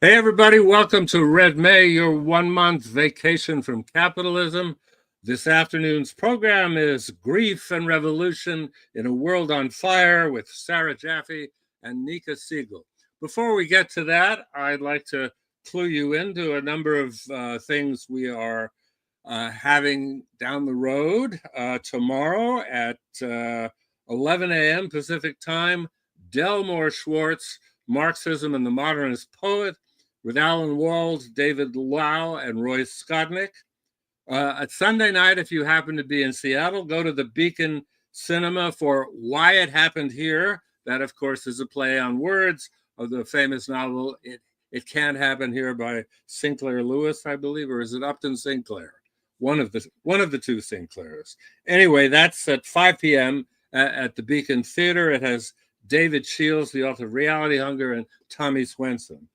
Hey, everybody, welcome to Red May, your 1 month vacation from capitalism. This afternoon's program is Grief and Revolution in a World on Fire with Sarah Jaffe and Nica Siegel. Before we get to that, I'd like to clue you into a number of things we are having down the road tomorrow at 11 a.m. Pacific time. Delmore Schwartz, Marxism and the Modernist Poet, with Alan Wald, David Lau, and Royce Skodnick. At Sunday night, if you happen to be in Seattle, go to the Beacon Cinema for Why It Happened Here. That, of course, is a play on words of the famous novel It Can't Happen Here by Sinclair Lewis, I believe, or is it Upton Sinclair? One of the two Sinclairs. Anyway, that's at 5 p.m. At the Beacon Theater. It has David Shields, the author of Reality Hunger, and Tommy Swenson.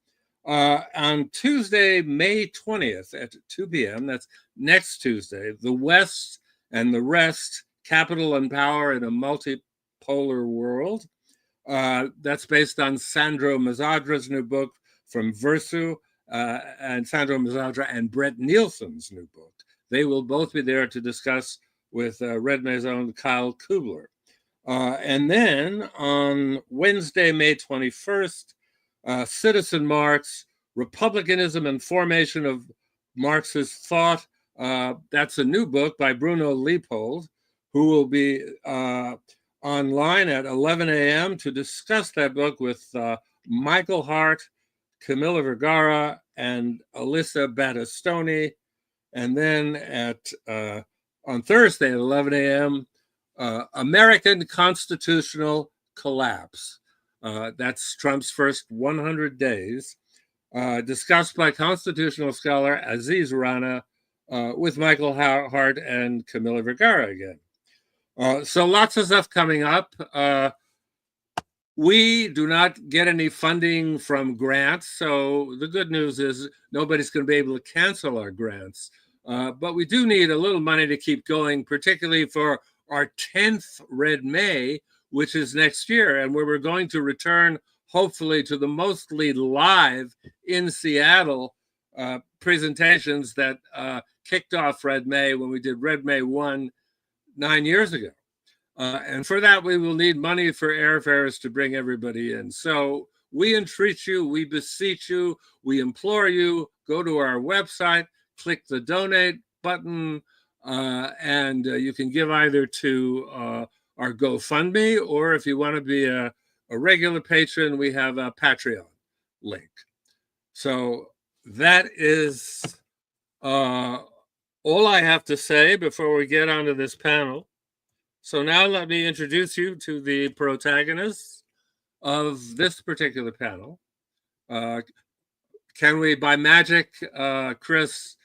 On Tuesday, May 20th at 2 p.m., that's next Tuesday, The West and the Rest, Capital and Power in a Multipolar World. That's based on Sandro Mazzadra's new book from Verso, and Sandro Mazzadra and Brett Nielsen's new book. They will both be there to discuss with Red May's own Kyle Kubler. And then on Wednesday, May 21st, Citizen Marx, Republicanism and Formation of Marxist Thought. That's a new book by Bruno Leopold, who will be online at 11 a.m. to discuss that book with Michael Hart, Camilla Vergara, and Alyssa Battistoni. And then on Thursday at 11 a.m., American Constitutional Collapse. That's Trump's first 100 days, discussed by constitutional scholar Aziz Rana with Michael Hart and Camilla Vergara again. So lots of stuff coming up. We do not get any funding from grants, so the good news is nobody's going to be able to cancel our grants. But we do need a little money to keep going, particularly for our 10th Red May, which is next year, and where we're going to return, hopefully, to the mostly live in Seattle presentations that kicked off Red May when we did Red May 1 9 years ago. And for that, we will need money for airfares to bring everybody in. So we entreat you, we beseech you, we implore you, go to our website, click the donate button, and you can give either to our GoFundMe, or if you want to be a regular patron, we have a Patreon link. So that is all I have to say before we get onto this panel. So now let me introduce you to the protagonists of this particular panel. Can we, by magic, Chris,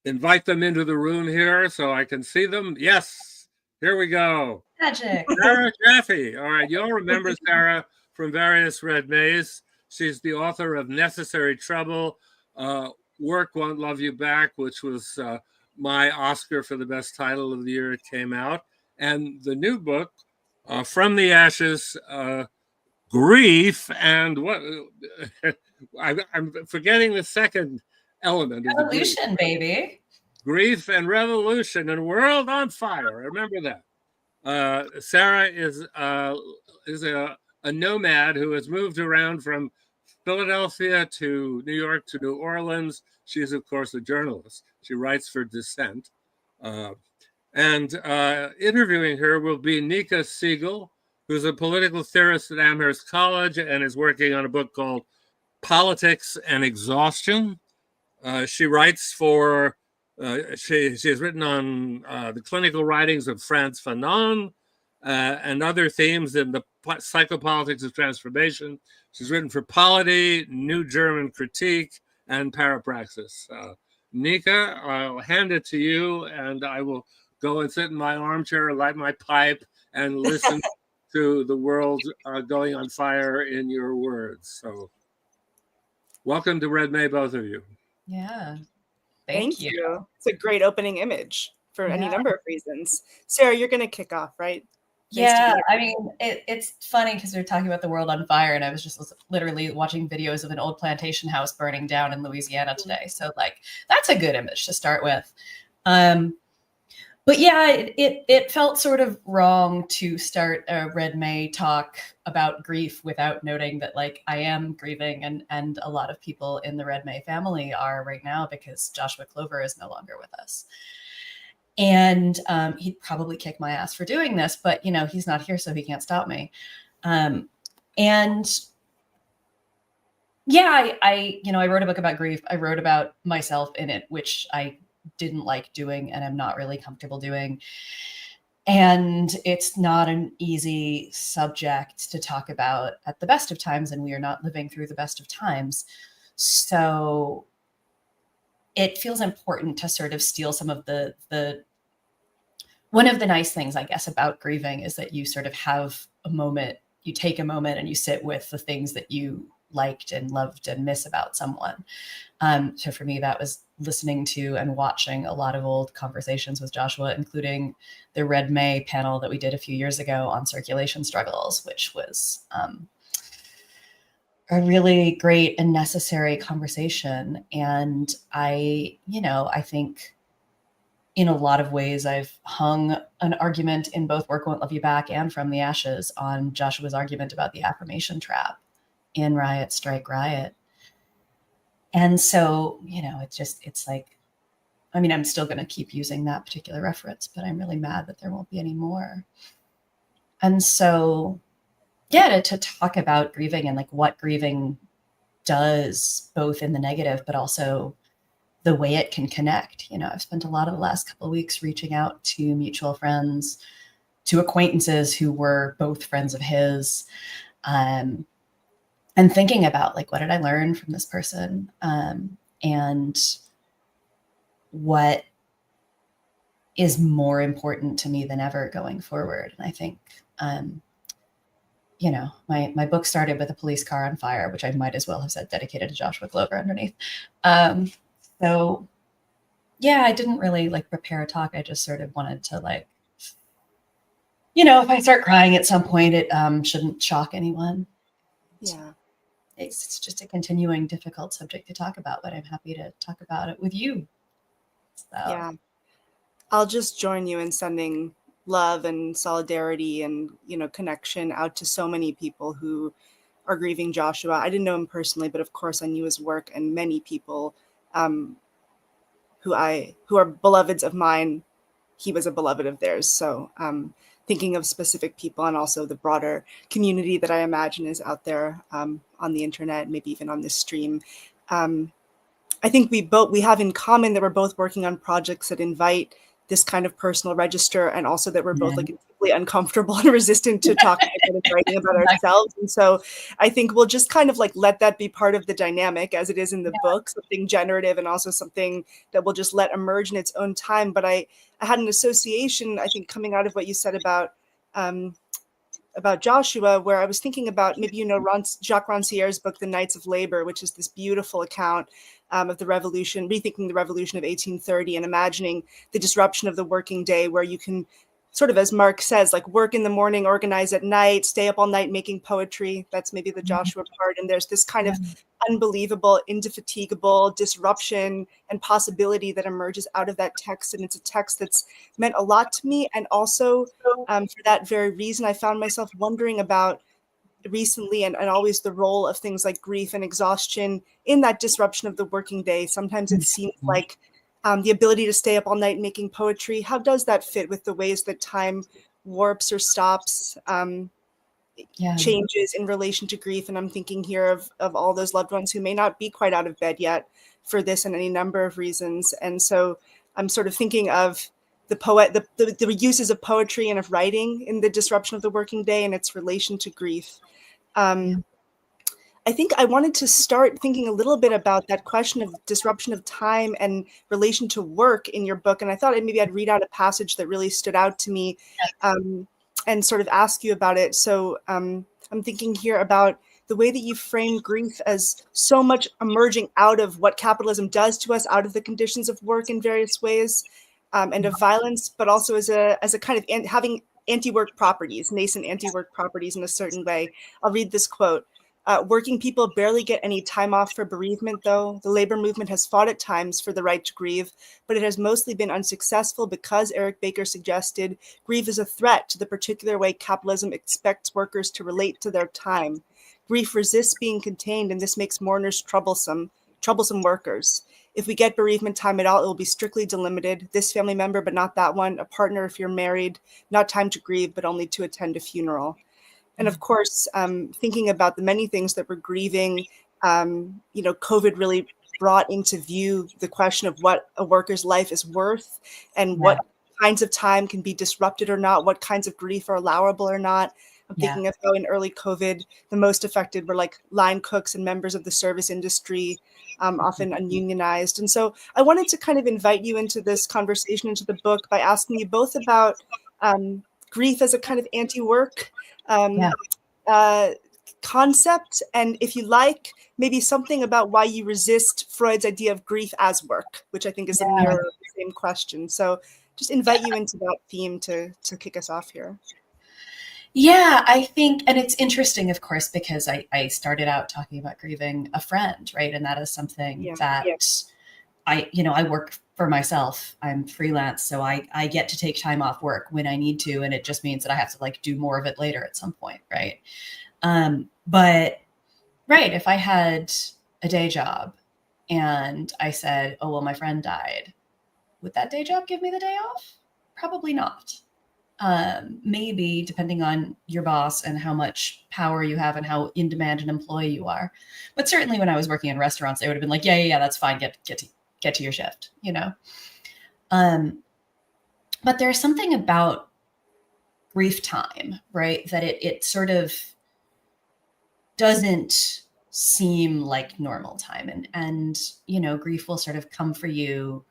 invite them into the room here so I can see them? Yes, here we go. Magic. Sarah Jaffe. All right, you'll remember Sarah from various Red Mays. She's the author of Necessary Trouble, Work Won't Love You Back, which was my Oscar for the best title of the year it came out. And the new book, From the Ashes, Grief, and what? I'm forgetting the second element. Revolution, baby. Grief and Revolution and World on Fire. Remember that. Sarah is a nomad who has moved around from Philadelphia to New York to New Orleans. She's, of course, a journalist. She writes for Dissent. And interviewing her will be Nica Siegel, who's a political theorist at Amherst College and is working on a book called Politics and Exhaustion. She writes for, she has written on the clinical writings of Frantz Fanon and other themes in the psychopolitics of transformation. She's written for Polity, New German Critique, and Parapraxis. Nica, I'll hand it to you, and I will go and sit in my armchair, light my pipe, and listen to the world going on fire in your words. So welcome to Red May, both of you. Yeah. Thank you. It's a great opening image for any number of reasons. Sarah, you're going to kick off, right? Yeah, I mean, it's funny because we're talking about the world on fire, and I was just literally watching videos of an old plantation house burning down in Louisiana today. So, like, that's a good image to start with. But yeah, it felt sort of wrong to start a Red May talk about grief without noting that, like, I am grieving, and a lot of people in the Red May family are right now because Joshua Clover is no longer with us. And he'd probably kick my ass for doing this, but you know, he's not here, so he can't stop me. And yeah, I wrote a book about grief. I wrote about myself in it, which I didn't like doing and I'm not really comfortable doing. And it's not an easy subject to talk about at the best of times, and we are not living through the best of times. So it feels important to sort of steal some of the one of the nice things, I guess, about grieving is that you sort of have a moment, you take a moment and you sit with the things that you liked and loved and miss about someone. So for me, that was listening to and watching a lot of old conversations with Joshua, including the Red May panel that we did a few years ago on circulation struggles, which was a really great and necessary conversation. And I think in a lot of ways, I've hung an argument in both Work Won't Love You Back and From the Ashes on Joshua's argument about the affirmation trap in Riot, Strike, Riot. And so, it's like, I mean, I'm still going to keep using that particular reference, but I'm really mad that there won't be any more. And so, yeah, to talk about grieving and like what grieving does, both in the negative, but also the way it can connect. I've spent a lot of the last couple of weeks reaching out to mutual friends, to acquaintances who were both friends of his, and thinking about, like, what did I learn from this person? And what is more important to me than ever going forward? And I think, my book started with a police car on fire, which I might as well have said dedicated to Joshua Clover underneath. So yeah, I didn't really like prepare a talk. I just sort of wanted to, like, if I start crying at some point, it shouldn't shock anyone. Yeah. It's just a continuing difficult subject to talk about, but I'm happy to talk about it with you. So. Yeah. I'll just join you in sending love and solidarity and, connection out to so many people who are grieving Joshua. I didn't know him personally, but of course I knew his work, and many people who are beloveds of mine, he was a beloved of theirs. So thinking of specific people and also the broader community that I imagine is out there on the internet, maybe even on this stream. I think we have in common that we're both working on projects that invite this kind of personal register, and also that we're both like deeply uncomfortable and resistant to talking about and writing about ourselves. And so I think we'll just kind of like let that be part of the dynamic as it is in the book, something generative and also something that we'll just let emerge in its own time. But I had an association, I think, coming out of what you said about Joshua, where I was thinking about, maybe Jacques Rancière's book, The Knights of Labor, which is this beautiful account of the revolution, rethinking the revolution of 1830 and imagining the disruption of the working day, where you can sort of, as Mark says, like work in the morning, organize at night, stay up all night making poetry. That's maybe the Joshua part. And there's this kind of unbelievable, indefatigable disruption and possibility that emerges out of that text. And it's a text that's meant a lot to me. And also for that very reason, I found myself wondering about recently and always the role of things like grief and exhaustion in that disruption of the working day. Sometimes it seems like the ability to stay up all night making poetry, how does that fit with the ways that time warps or stops, changes in relation to grief? And I'm thinking here of all those loved ones who may not be quite out of bed yet for this and any number of reasons. And so I'm sort of thinking of the uses of poetry and of writing in the disruption of the working day and its relation to grief. I think I wanted to start thinking a little bit about that question of disruption of time and relation to work in your book. And I thought maybe I'd read out a passage that really stood out to me and sort of ask you about it. So I'm thinking here about the way that you frame grief as so much emerging out of what capitalism does to us, out of the conditions of work in various ways, and of violence, but also as a kind of having anti-work properties, nascent anti-work properties in a certain way. I'll read this quote. Working people barely get any time off for bereavement, though. The labor movement has fought at times for the right to grieve, but it has mostly been unsuccessful because, Eric Baker suggested, grief is a threat to the particular way capitalism expects workers to relate to their time. Grief resists being contained, and this makes mourners troublesome workers. If we get bereavement time at all, it will be strictly delimited. This family member, but not that one. A partner if you're married. Not time to grieve, but only to attend a funeral. And of course, thinking about the many things that we're grieving, COVID really brought into view the question of what a worker's life is worth and what kinds of time can be disrupted or not, what kinds of grief are allowable or not. I'm thinking of how in early COVID, the most affected were like line cooks and members of the service industry, often ununionized. And so I wanted to kind of invite you into this conversation, into the book, by asking you both about grief as a kind of anti-work concept, and if you like, maybe something about why you resist Freud's idea of grief as work, which I think is a mirror of the same question. So just invite you into that theme to kick us off here. Yeah, I think, and it's interesting, of course, because I started out talking about grieving a friend, right? And that is something that I work for myself. I'm freelance, so I get to take time off work when I need to, and it just means that I have to like do more of it later at some point, right? But if I had a day job and I said, oh, well, my friend died, would that day job give me the day off? Probably not. Maybe, depending on your boss and how much power you have and how in demand an employee you are. But certainly when I was working in restaurants, they would have been like, yeah, that's fine. Get to your shift, you know? But there's something about grief time, right? That it sort of doesn't seem like normal time. And grief will sort of come for you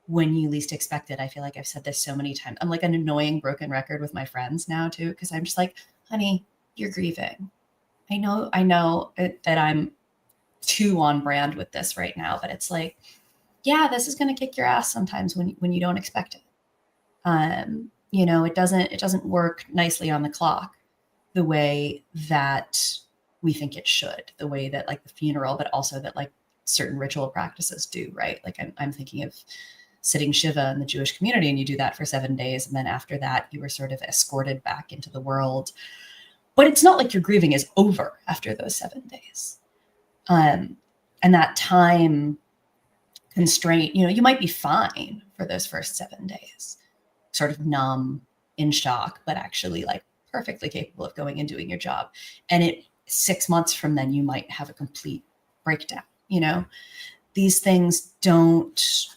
when you least expect it. I feel like I've said this so many times. I'm like an annoying broken record with my friends now too, because I'm just like, honey, you're grieving. I know that I'm too on brand with this right now, but it's like, yeah, this is going to kick your ass sometimes when you don't expect it. It doesn't work nicely on the clock the way that we think it should, the way that like the funeral, but also that like certain ritual practices do, right? Like I'm thinking of sitting Shiva in the Jewish community, and you do that for 7 days. And then after that, you were sort of escorted back into the world. But it's not like your grieving is over after those 7 days. And that time constraint, you might be fine for those first 7 days, sort of numb, in shock, but actually like perfectly capable of going and doing your job. And 6 months from then, you might have a complete breakdown. These things don't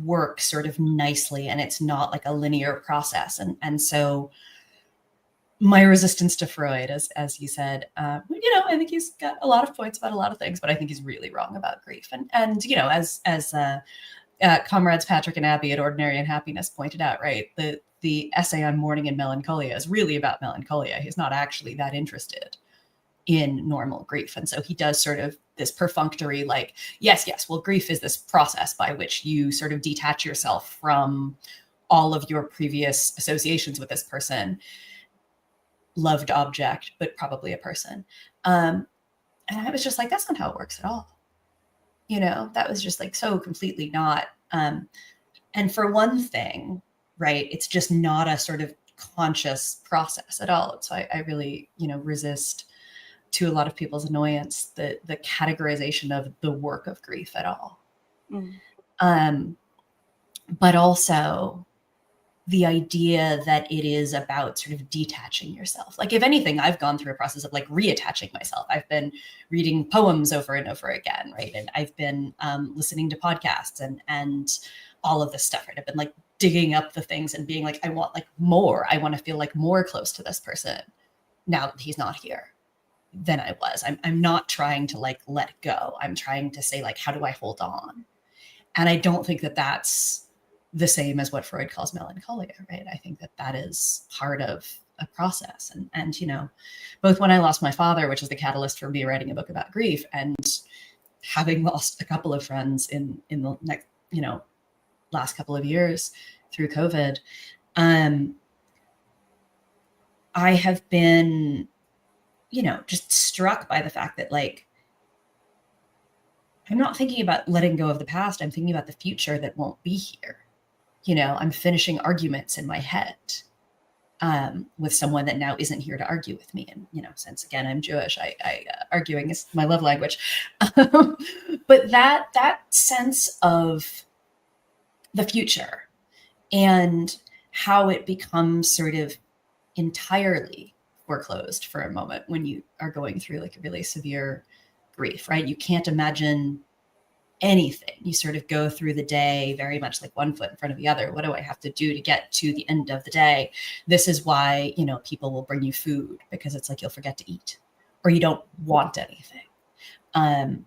work sort of nicely, and it's not like a linear process. And so my resistance to Freud, as he said, I think he's got a lot of points about a lot of things, but I think he's really wrong about grief. And as comrades Patrick and Abby at Ordinary Unhappiness pointed out, right, the essay on mourning and melancholia is really about melancholia. He's not actually that interested in normal grief. And so he does sort of this perfunctory, like, yes, well, grief is this process by which you sort of detach yourself from all of your previous associations with this person, loved object, but probably a person. And I was just like, that's not how it works at all. That was just like so completely not. And for one thing, right, it's just not a sort of conscious process at all. So I really, resist, to a lot of people's annoyance, the categorization of the work of grief at all. But also the idea that it is about sort of detaching yourself. Like, if anything, I've gone through a process of like reattaching myself. I've been reading poems over and over again, right? And I've been listening to podcasts and all of this stuff, right? I've been like digging up the things and being like, I want like more. I want to feel like more close to this person now that he's not here than I was. I'm not trying to like let go. I'm trying to say like, how do I hold on? And I don't think that that's the same as what Freud calls melancholia, right? I think that is part of a process. And both when I lost my father, which was the catalyst for me writing a book about grief, and having lost a couple of friends in the next, last couple of years through COVID, I have been, just struck by the fact that like, I'm not thinking about letting go of the past. I'm thinking about the future that won't be here. I'm finishing arguments in my head with someone that now isn't here to argue with me. And, since again, I'm Jewish, arguing is my love language. But that sense of the future and how it becomes sort of entirely foreclosed for a moment when you are going through like a really severe grief, right? You can't imagine anything. You sort of go through the day very much like one foot in front of the other. What do I have to do to get to the end of the day? This is why, people will bring you food, because it's like you'll forget to eat or you don't want anything.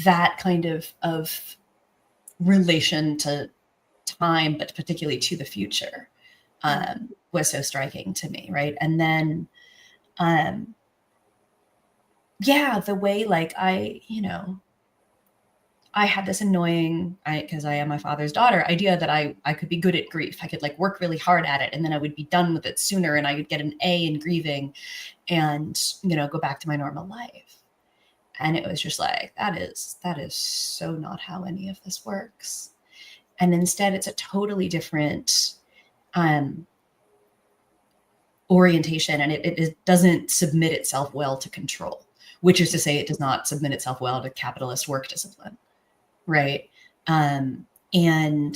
That kind of relation to time, but particularly to the future, was so striking to me, right? And then, the way like I had this annoying, because I am my father's daughter, idea that I could be good at grief. I could like work really hard at it and then I would be done with it sooner and I would get an A in grieving and, go back to my normal life. And it was just like, that is so not how any of this works. And instead it's a totally different orientation, and it doesn't submit itself well to control, which is to say it does not submit itself well to capitalist work discipline. Right. And in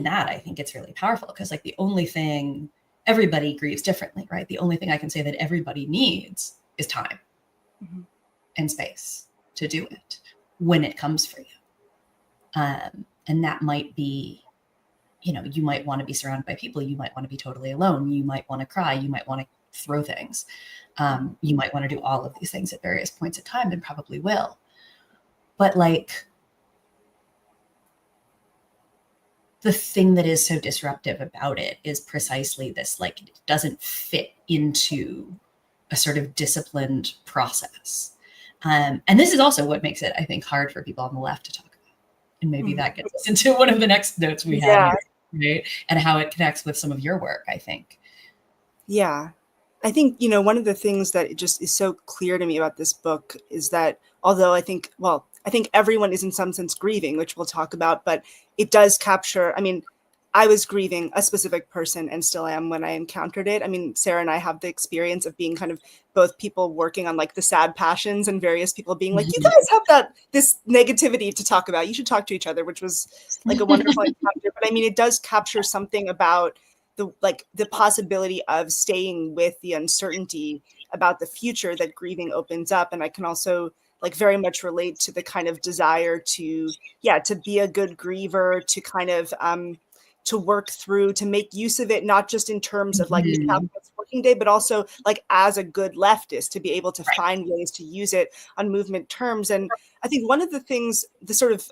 that, I think it's really powerful because like the only thing, everybody grieves differently, right? The only thing I can say that everybody needs is time and space to do it when it comes for you. And that might be, you might want to be surrounded by people. You might want to be totally alone. You might want to cry. You might want to throw things. You might want to do all of these things at various points in time and probably will. But like the thing that is so disruptive about it is precisely this, like it doesn't fit into a sort of disciplined process. And this is also what makes it, I think, hard for people on the left to talk about. And maybe that gets us into one of the next notes we have here, right? And how it connects with some of your work, I think. Yeah. I think, one of the things that just is so clear to me about this book is that although I think everyone is in some sense grieving, which we'll talk about, but it does capture, I was grieving a specific person and still am when I encountered it. Sarah and I have the experience of being kind of both people working on like the sad passions and various people being like, you guys have this negativity to talk about. You should talk to each other, which was like a wonderful encounter. But it does capture something about the possibility of staying with the uncertainty about the future that grieving opens up. And I can also like very much relate to the kind of desire to be a good griever, to kind of to work through, to make use of it, not just in terms of like the capitalist working day, but also like as a good leftist, to be able to find ways to use it on movement terms. And I think one of the things, the sort of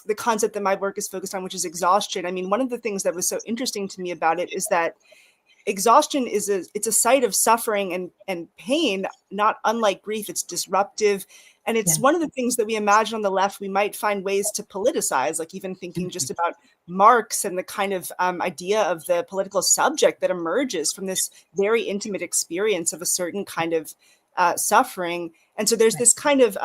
the concept that my work is focused on, which is exhaustion. One of the things that was so interesting to me about it is that exhaustion it's a site of suffering and pain, not unlike grief. It's disruptive. And it's one of the things that we imagine on the left, we might find ways to politicize, like even thinking just about Marx and the kind of idea of the political subject that emerges from this very intimate experience of a certain kind of suffering. And so there's this kind of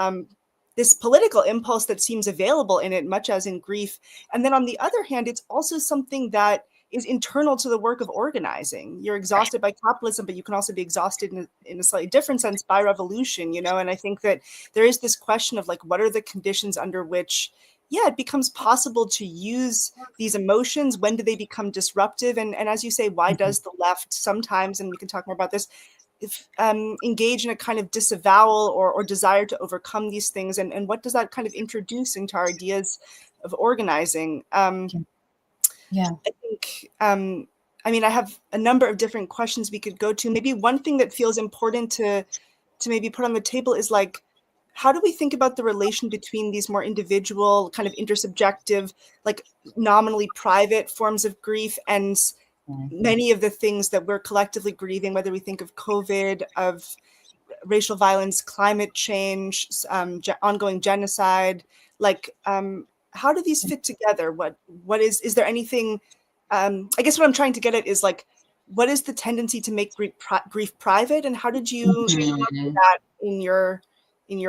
this political impulse that seems available in it, much as in grief. And then on the other hand, it's also something that is internal to the work of organizing. You're exhausted by capitalism, but you can also be exhausted in a slightly different sense by revolution, And I think that there is this question of like, what are the conditions under which, it becomes possible to use these emotions? When do they become disruptive? And as you say, why does the left sometimes, and we can talk more about this, engage in a kind of disavowal or desire to overcome these things? And what does that kind of introduce into our ideas of organizing? I think, I have a number of different questions we could go to. Maybe one thing that feels important to maybe put on the table is like, how do we think about the relation between these more individual, kind of intersubjective, like nominally private forms of grief and many of the things that we're collectively grieving, whether we think of COVID, of racial violence, climate change, ongoing genocide, like, how do these fit together? What is there anything, I guess what I'm trying to get at is like, what is the tendency to make grief private, and how did you Mhm. do that in your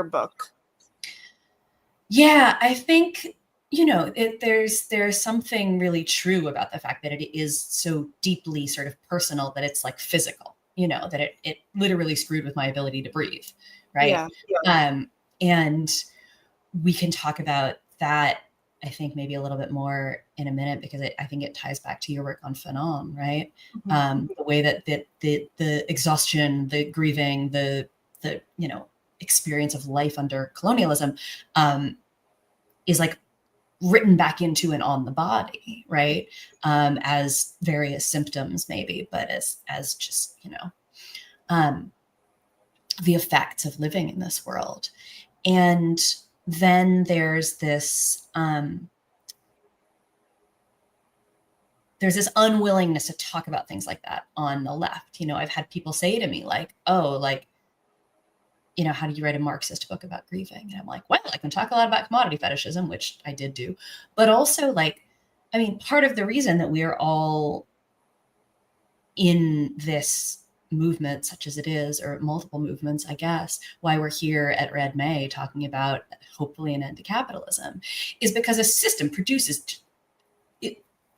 book? Yeah, I think, there's something really true about the fact that it is so deeply sort of personal that it's like physical, that it literally screwed with my ability to breathe, right? Yeah. And we can talk about that, I think, maybe a little bit more in a minute, because I think it ties back to your work on Fanon, right? The way that the exhaustion, the grieving, the experience of life under colonialism is like written back into and on the body, right? As various symptoms, maybe, but as just the effects of living in this world. And then there's this unwillingness to talk about things like that on the left. I've had people say to me like, oh, like, how do you write a Marxist book about grieving? And I'm like, well, I can talk a lot about commodity fetishism, which I did do, but also like, I mean, part of the reason that we are all in this movement, such as it is, or multiple movements, I guess, why we're here at Red May talking about hopefully an end to capitalism, is because a system produces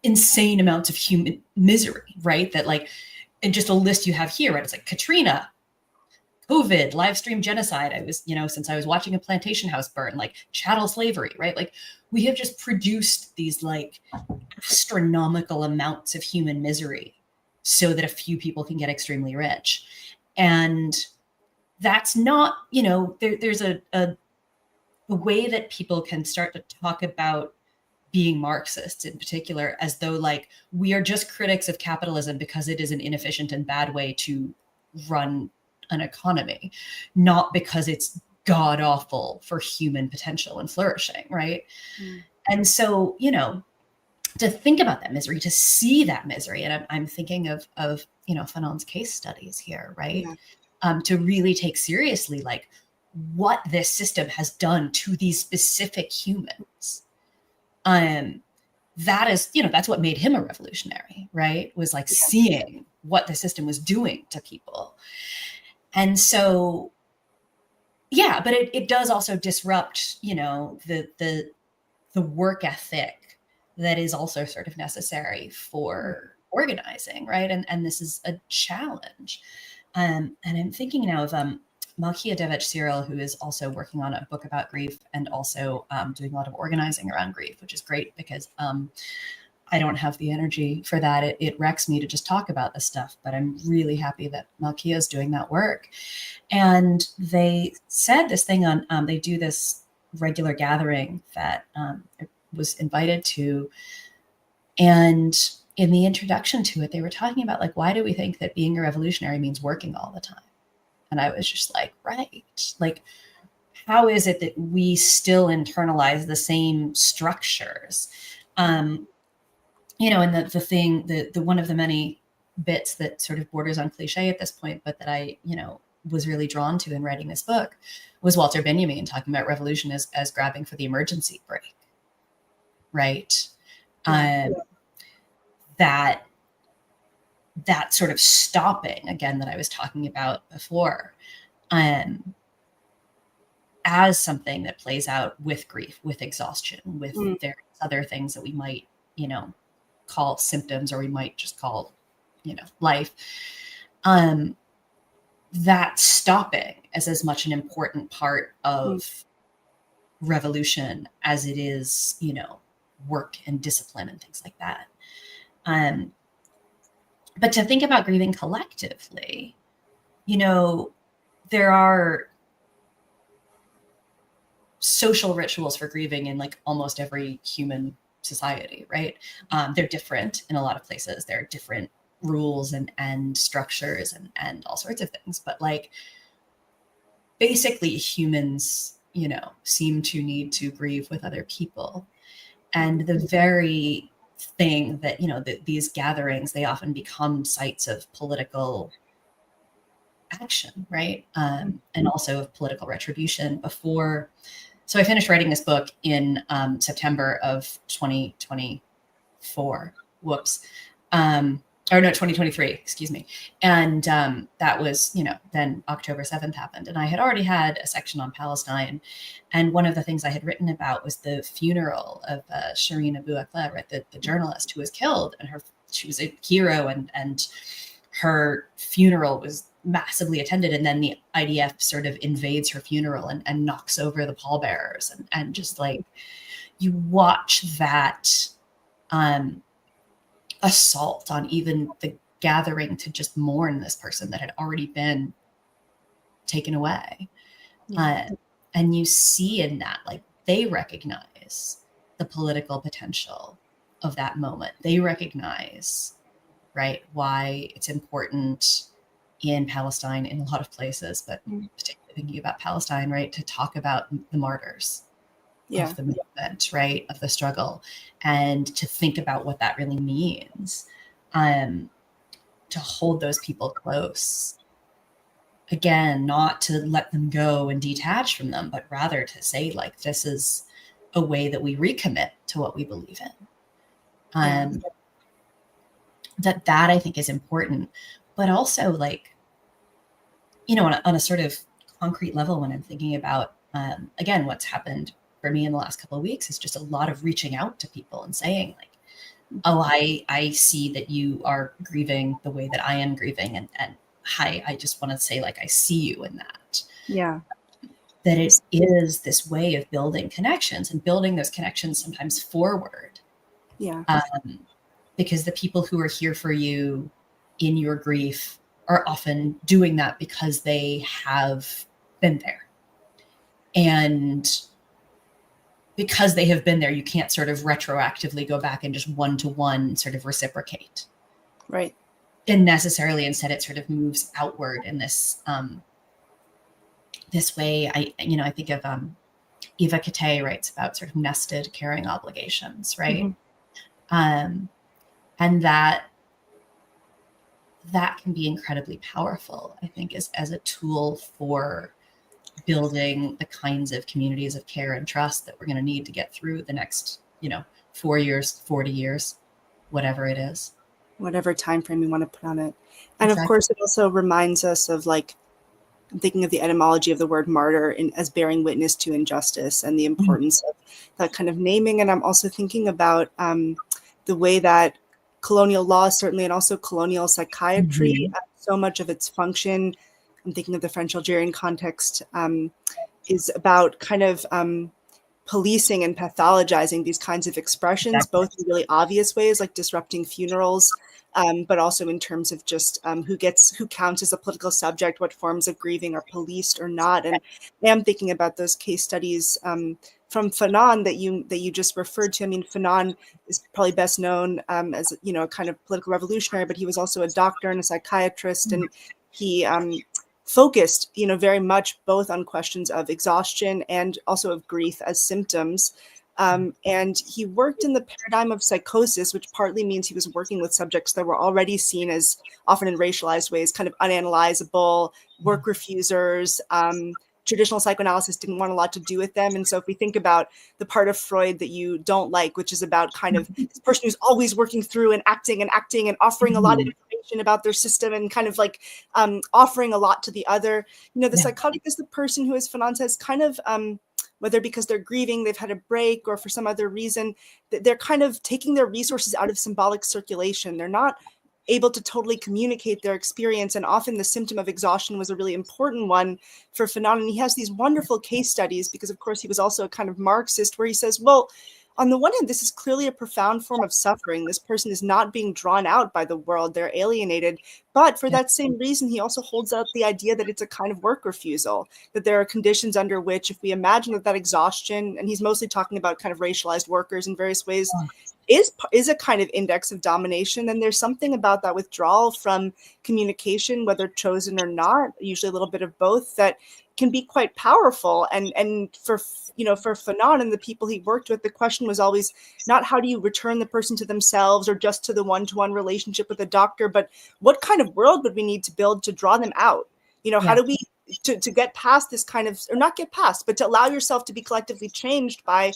insane amounts of human misery, right? That like, in just a list you have here, right? It's like Katrina, COVID, live stream genocide. I was, since I was watching a plantation house burn, like chattel slavery, right? Like we have just produced these like astronomical amounts of human misery so that a few people can get extremely rich. And that's not, there's a way that people can start to talk about being Marxists in particular, as though like we are just critics of capitalism because it is an inefficient and bad way to run an economy, not because it's god awful for human potential and flourishing, right? And so, to think about that misery, to see that misery, and I'm thinking of Fanon's case studies here, right? Yeah. To really take seriously like what this system has done to these specific humans. That is, that's what made him a revolutionary, right? Was like seeing what the system was doing to people. And so, yeah, but it does also disrupt, the work ethic that is also sort of necessary for organizing, right? And this is a challenge. And I'm thinking now of Malkia Devic-Cyril, who is also working on a book about grief and also doing a lot of organizing around grief, which is great because I don't have the energy for that. It wrecks me to just talk about this stuff, but I'm really happy that Malkia is doing that work. And they said this thing on, they do this regular gathering that I was invited to. And in the introduction to it, they were talking about like, why do we think that being a revolutionary means working all the time? And I was just like, right. Like, how is it that we still internalize the same structures? And the thing, the one of the many bits that sort of borders on cliche at this point, but that I, was really drawn to in writing this book was Walter Benjamin talking about revolution as grabbing for the emergency brake, right? That sort of stopping, again, that I was talking about before, as something that plays out with grief, with exhaustion, with various other things that we might, call symptoms, or we might just call, life. That stopping is as much an important part of revolution as it is, work and discipline and things like that. But to think about grieving collectively, there are social rituals for grieving in like almost every human society, right? They're different in a lot of places. There are different rules and structures and all sorts of things. But like basically humans, seem to need to grieve with other people. And the very thing that, these gatherings, they often become sites of political action, right? And also of political retribution before. So I finished writing this book in September of 2024. Whoops. or no, 2023, excuse me. And that was, then October 7th happened. And I had already had a section on Palestine. And one of the things I had written about was the funeral of Shireen Abu Akleh, right, the journalist who was killed. And she was a hero, and her funeral was massively attended. And then the IDF sort of invades her funeral and knocks over the pallbearers. And just like, you watch that assault on even the gathering to just mourn this person that had already been taken away. And you see in that, like, they recognize the political potential of that moment. They recognize, right, why it's important in Palestine, in a lot of places, but particularly thinking about Palestine, right, to talk about the martyrs of the movement, right, of the struggle, and to think about what that really means, to hold those people close. Again, not to let them go and detach from them, but rather to say, like, this is a way that we recommit to what we believe in. That I think is important, but also, like, on a sort of concrete level, when I'm thinking about, again, what's happened for me in the last couple of weeks is just a lot of reaching out to people and saying, like, oh, I see that you are grieving the way that I am grieving. And hi, I just want to say, like, I see you in that. Yeah. That it is this way of building connections, and building those connections sometimes forward. Yeah. Because the people who are here for you in your grief are often doing that because they have been there. And because they have been there, you can't sort of retroactively go back and just one-to-one sort of reciprocate. Right. And necessarily, instead, it sort of moves outward in this this way. I think of Eva Kate writes about sort of nested caring obligations, right? And that can be incredibly powerful, I think, as a tool for building the kinds of communities of care and trust that we're going to need to get through the next, 4 years, 40 years, whatever it is. Whatever time frame you want to put on it. And Exactly. Of course, it also reminds us of, like, I'm thinking of the etymology of the word martyr as bearing witness to injustice and the importance of that kind of naming. And I'm also thinking about the way that colonial law, certainly, and also colonial psychiatry, so much of its function, I'm thinking of the French Algerian context, is about kind of policing and pathologizing these kinds of expressions, both in really obvious ways, like disrupting funerals, but also in terms of just who counts as a political subject, what forms of grieving are policed or not. And I am thinking about those case studies from Fanon that you just referred to. I mean, Fanon is probably best known as a kind of political revolutionary, but he was also a doctor and a psychiatrist, and he focused, very much both on questions of exhaustion and also of grief as symptoms. And he worked in the paradigm of psychosis, which partly means he was working with subjects that were already seen as, often in racialized ways, kind of unanalyzable, work refusers. Traditional psychoanalysis didn't want a lot to do with them. And so if we think about the part of Freud that you don't like, which is about kind of this person who's always working through and acting and offering a lot of information about their system and kind of like offering a lot to the other, the psychotic is the person who, as Fanon says, kind of, whether because they're grieving, they've had a break, or for some other reason, they're kind of taking their resources out of symbolic circulation. They're not able to totally communicate their experience. And often the symptom of exhaustion was a really important one for Fanon. And he has these wonderful case studies because, of course, he was also a kind of Marxist, where he says, well, on the one hand, this is clearly a profound form of suffering. This person is not being drawn out by the world. They're alienated. But for that same reason, he also holds out the idea that it's a kind of work refusal, that there are conditions under which, if we imagine that exhaustion, and he's mostly talking about kind of racialized workers in various ways, is a kind of index of domination, then there's something about that withdrawal from communication, whether chosen or not, usually a little bit of both, that can be quite powerful. And for Fanon and the people he worked with, the question was always not how do you return the person to themselves or just to the one-to-one relationship with a doctor, but what kind of world would we need to build to draw them out? How do we to get past this kind of, or not get past, but to allow yourself to be collectively changed by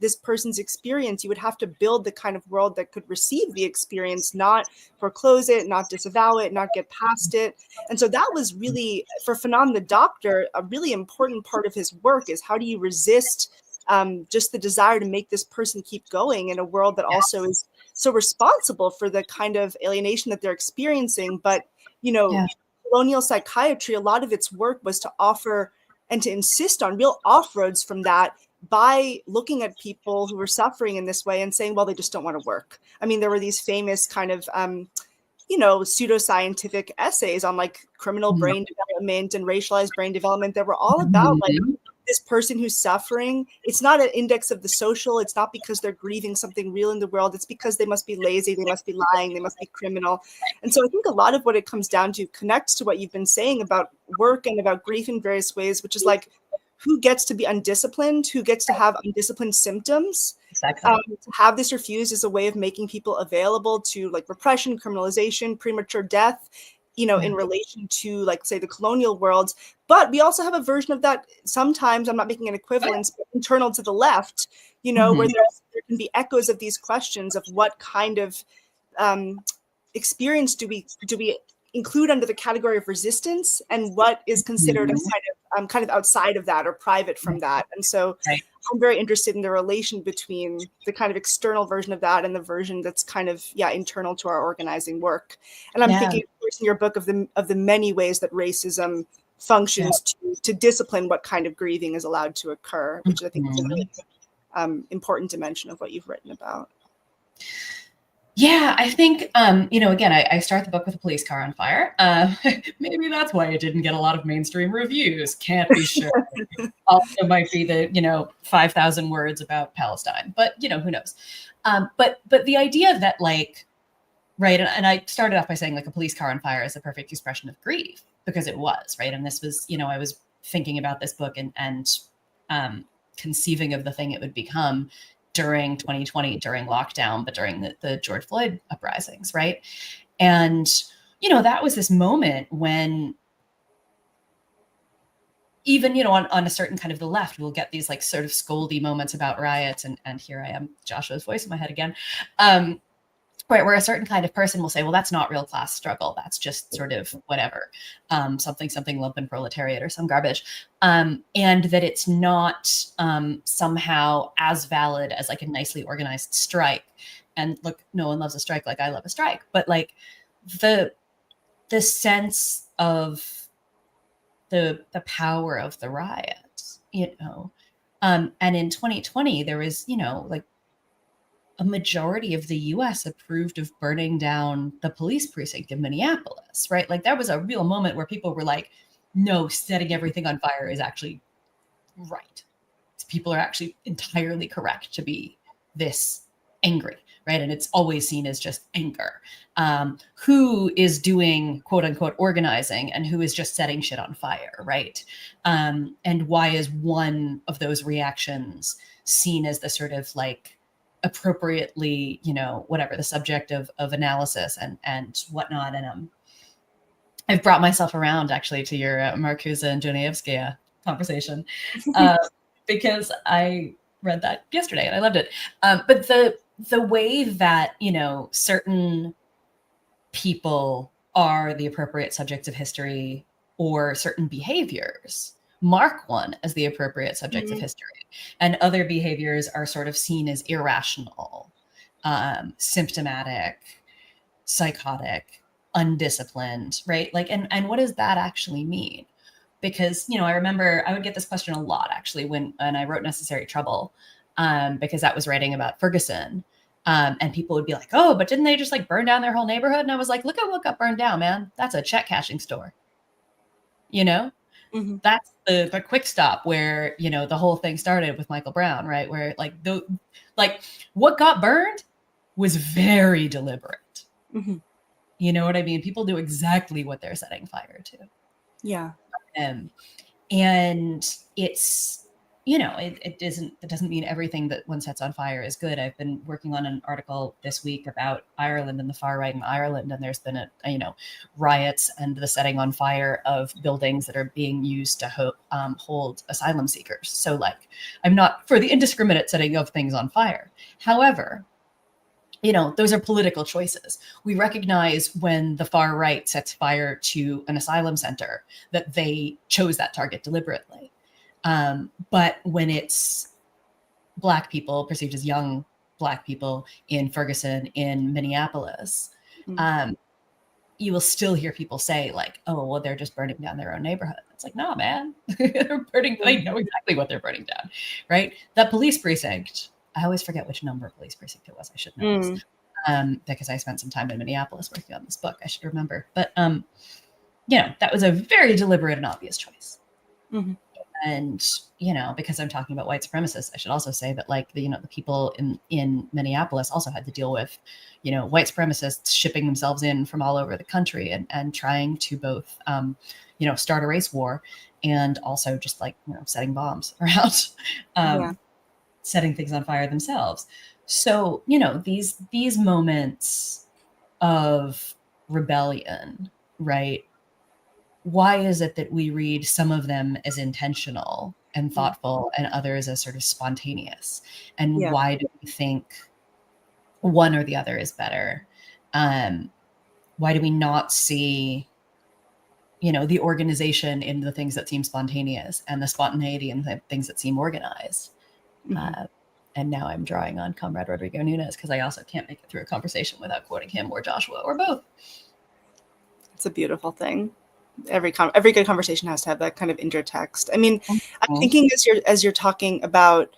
this person's experience, you would have to build the kind of world that could receive the experience, not foreclose it, not disavow it, not get past it. And so that was really, for Fanon the doctor, a really important part of his work is how do you resist just the desire to make this person keep going in a world that also is so responsible for the kind of alienation that they're experiencing. But, you know, colonial psychiatry, a lot of its work was to offer and to insist on real off-roads from that by looking at people who were suffering in this way and saying, well, they just don't want to work. I mean, there were these famous kind of, you know, pseudoscientific essays on like criminal brain development and racialized brain development that were all about like this person who's suffering. It's not an index of the social. It's not because they're grieving something real in the world. It's because they must be lazy. They must be lying. They must be criminal. And so I think a lot of what it comes down to connects to what you've been saying about work and about grief in various ways, which is like, who gets to be undisciplined, who gets to have undisciplined symptoms. Exactly. To have this refused is a way of making people available to like repression, criminalization, premature death, you know, in relation to like, say, the colonial world. But we also have a version of that sometimes, I'm not making an equivalence, but internal to the left, you know, where there can be echoes of these questions of what kind of experience do we include under the category of resistance, and what is considered a kind of outside of that or private from that. And so I'm very interested in the relation between the kind of external version of that and the version that's kind of internal to our organizing work. And I'm thinking, of course, in your book of the many ways that racism functions to discipline what kind of grieving is allowed to occur, which I think is a really important dimension of what you've written about. Yeah, I think, you know, again, I start the book with a police car on fire. Maybe that's why it didn't get a lot of mainstream reviews. Can't be sure. Also might be the, you know, 5,000 words about Palestine, but, you know, who knows? But the idea that like, right, and I started off by saying like a police car on fire is a perfect expression of grief, because it was, right? And this was, you know, I was thinking about this book and conceiving of the thing it would become during 2020, during lockdown, but during the George Floyd uprisings, right? And, you know, that was this moment when even, you know, on a certain kind of the left, we'll get these like sort of scoldy moments about riots. And here I am, Joshua's voice in my head again. Where a certain kind of person will say, well, that's not real class struggle. That's just sort of whatever, something lumpen proletariat or some garbage. And that it's not somehow as valid as like a nicely organized strike. And look, no one loves a strike like I love a strike. But like the sense of the power of the riot, you know. And in 2020, there was, you know, like, a majority of the US approved of burning down the police precinct in Minneapolis, right? Like that was a real moment where people were like, no, setting everything on fire is actually right. People are actually entirely correct to be this angry, right? And it's always seen as just anger. Who is doing quote unquote organizing and who is just setting shit on fire, right? And why is one of those reactions seen as the sort of like appropriately, you know, whatever the subject of analysis and whatnot. And I've brought myself around actually to your Marcuse and Dostoevsky conversation because I read that yesterday and I loved it. But the way that, you know, certain people are the appropriate subjects of history or certain behaviors mark one as the appropriate subjects of history, and other behaviors are sort of seen as irrational, symptomatic, psychotic, undisciplined, right? Like, and what does that actually mean? Because, you know, I remember I would get this question a lot actually when I wrote Necessary Trouble, because that was writing about Ferguson. And people would be like, oh, but didn't they just like burn down their whole neighborhood? And I was like, look at what got burned down, man. That's a check cashing store. You know? That's the quick stop where, you know, the whole thing started with Michael Brown, right? Where like what got burned was very deliberate. You know what I mean? People do exactly what they're setting fire to. Yeah. And it's it doesn't mean everything that one sets on fire is good. I've been working on an article this week about Ireland and the far right in Ireland, and there's been riots and the setting on fire of buildings that are being used to hold asylum seekers. So like, I'm not for the indiscriminate setting of things on fire. However, those are political choices. We recognize when the far right sets fire to an asylum center that they chose that target deliberately. But when it's Black people, perceived as young Black people in Ferguson, in Minneapolis, you will still hear people say like, oh, well, they're just burning down their own neighborhood. It's like, no, man, they're burning. They know exactly what they're burning down, right? That police precinct, I always forget which number police precinct it was. I should know this, because I spent some time in Minneapolis working on this book. I should remember. But, that was a very deliberate and obvious choice. Mm-hmm. And, because I'm talking about white supremacists, I should also say that like the people in Minneapolis also had to deal with, white supremacists shipping themselves in from all over the country and trying to both, start a race war and also just like, setting bombs around, setting things on fire themselves. So, these moments of rebellion, right? Why is it that we read some of them as intentional and thoughtful and others as sort of spontaneous? And why do we think one or the other is better? Why do we not see, the organization in the things that seem spontaneous and the spontaneity in the things that seem organized? And now I'm drawing on Comrade Rodrigo Nunes because I also can't make it through a conversation without quoting him or Joshua or both. It's a beautiful thing. Every good conversation has to have that kind of intertext. I mean, I'm thinking as you're talking about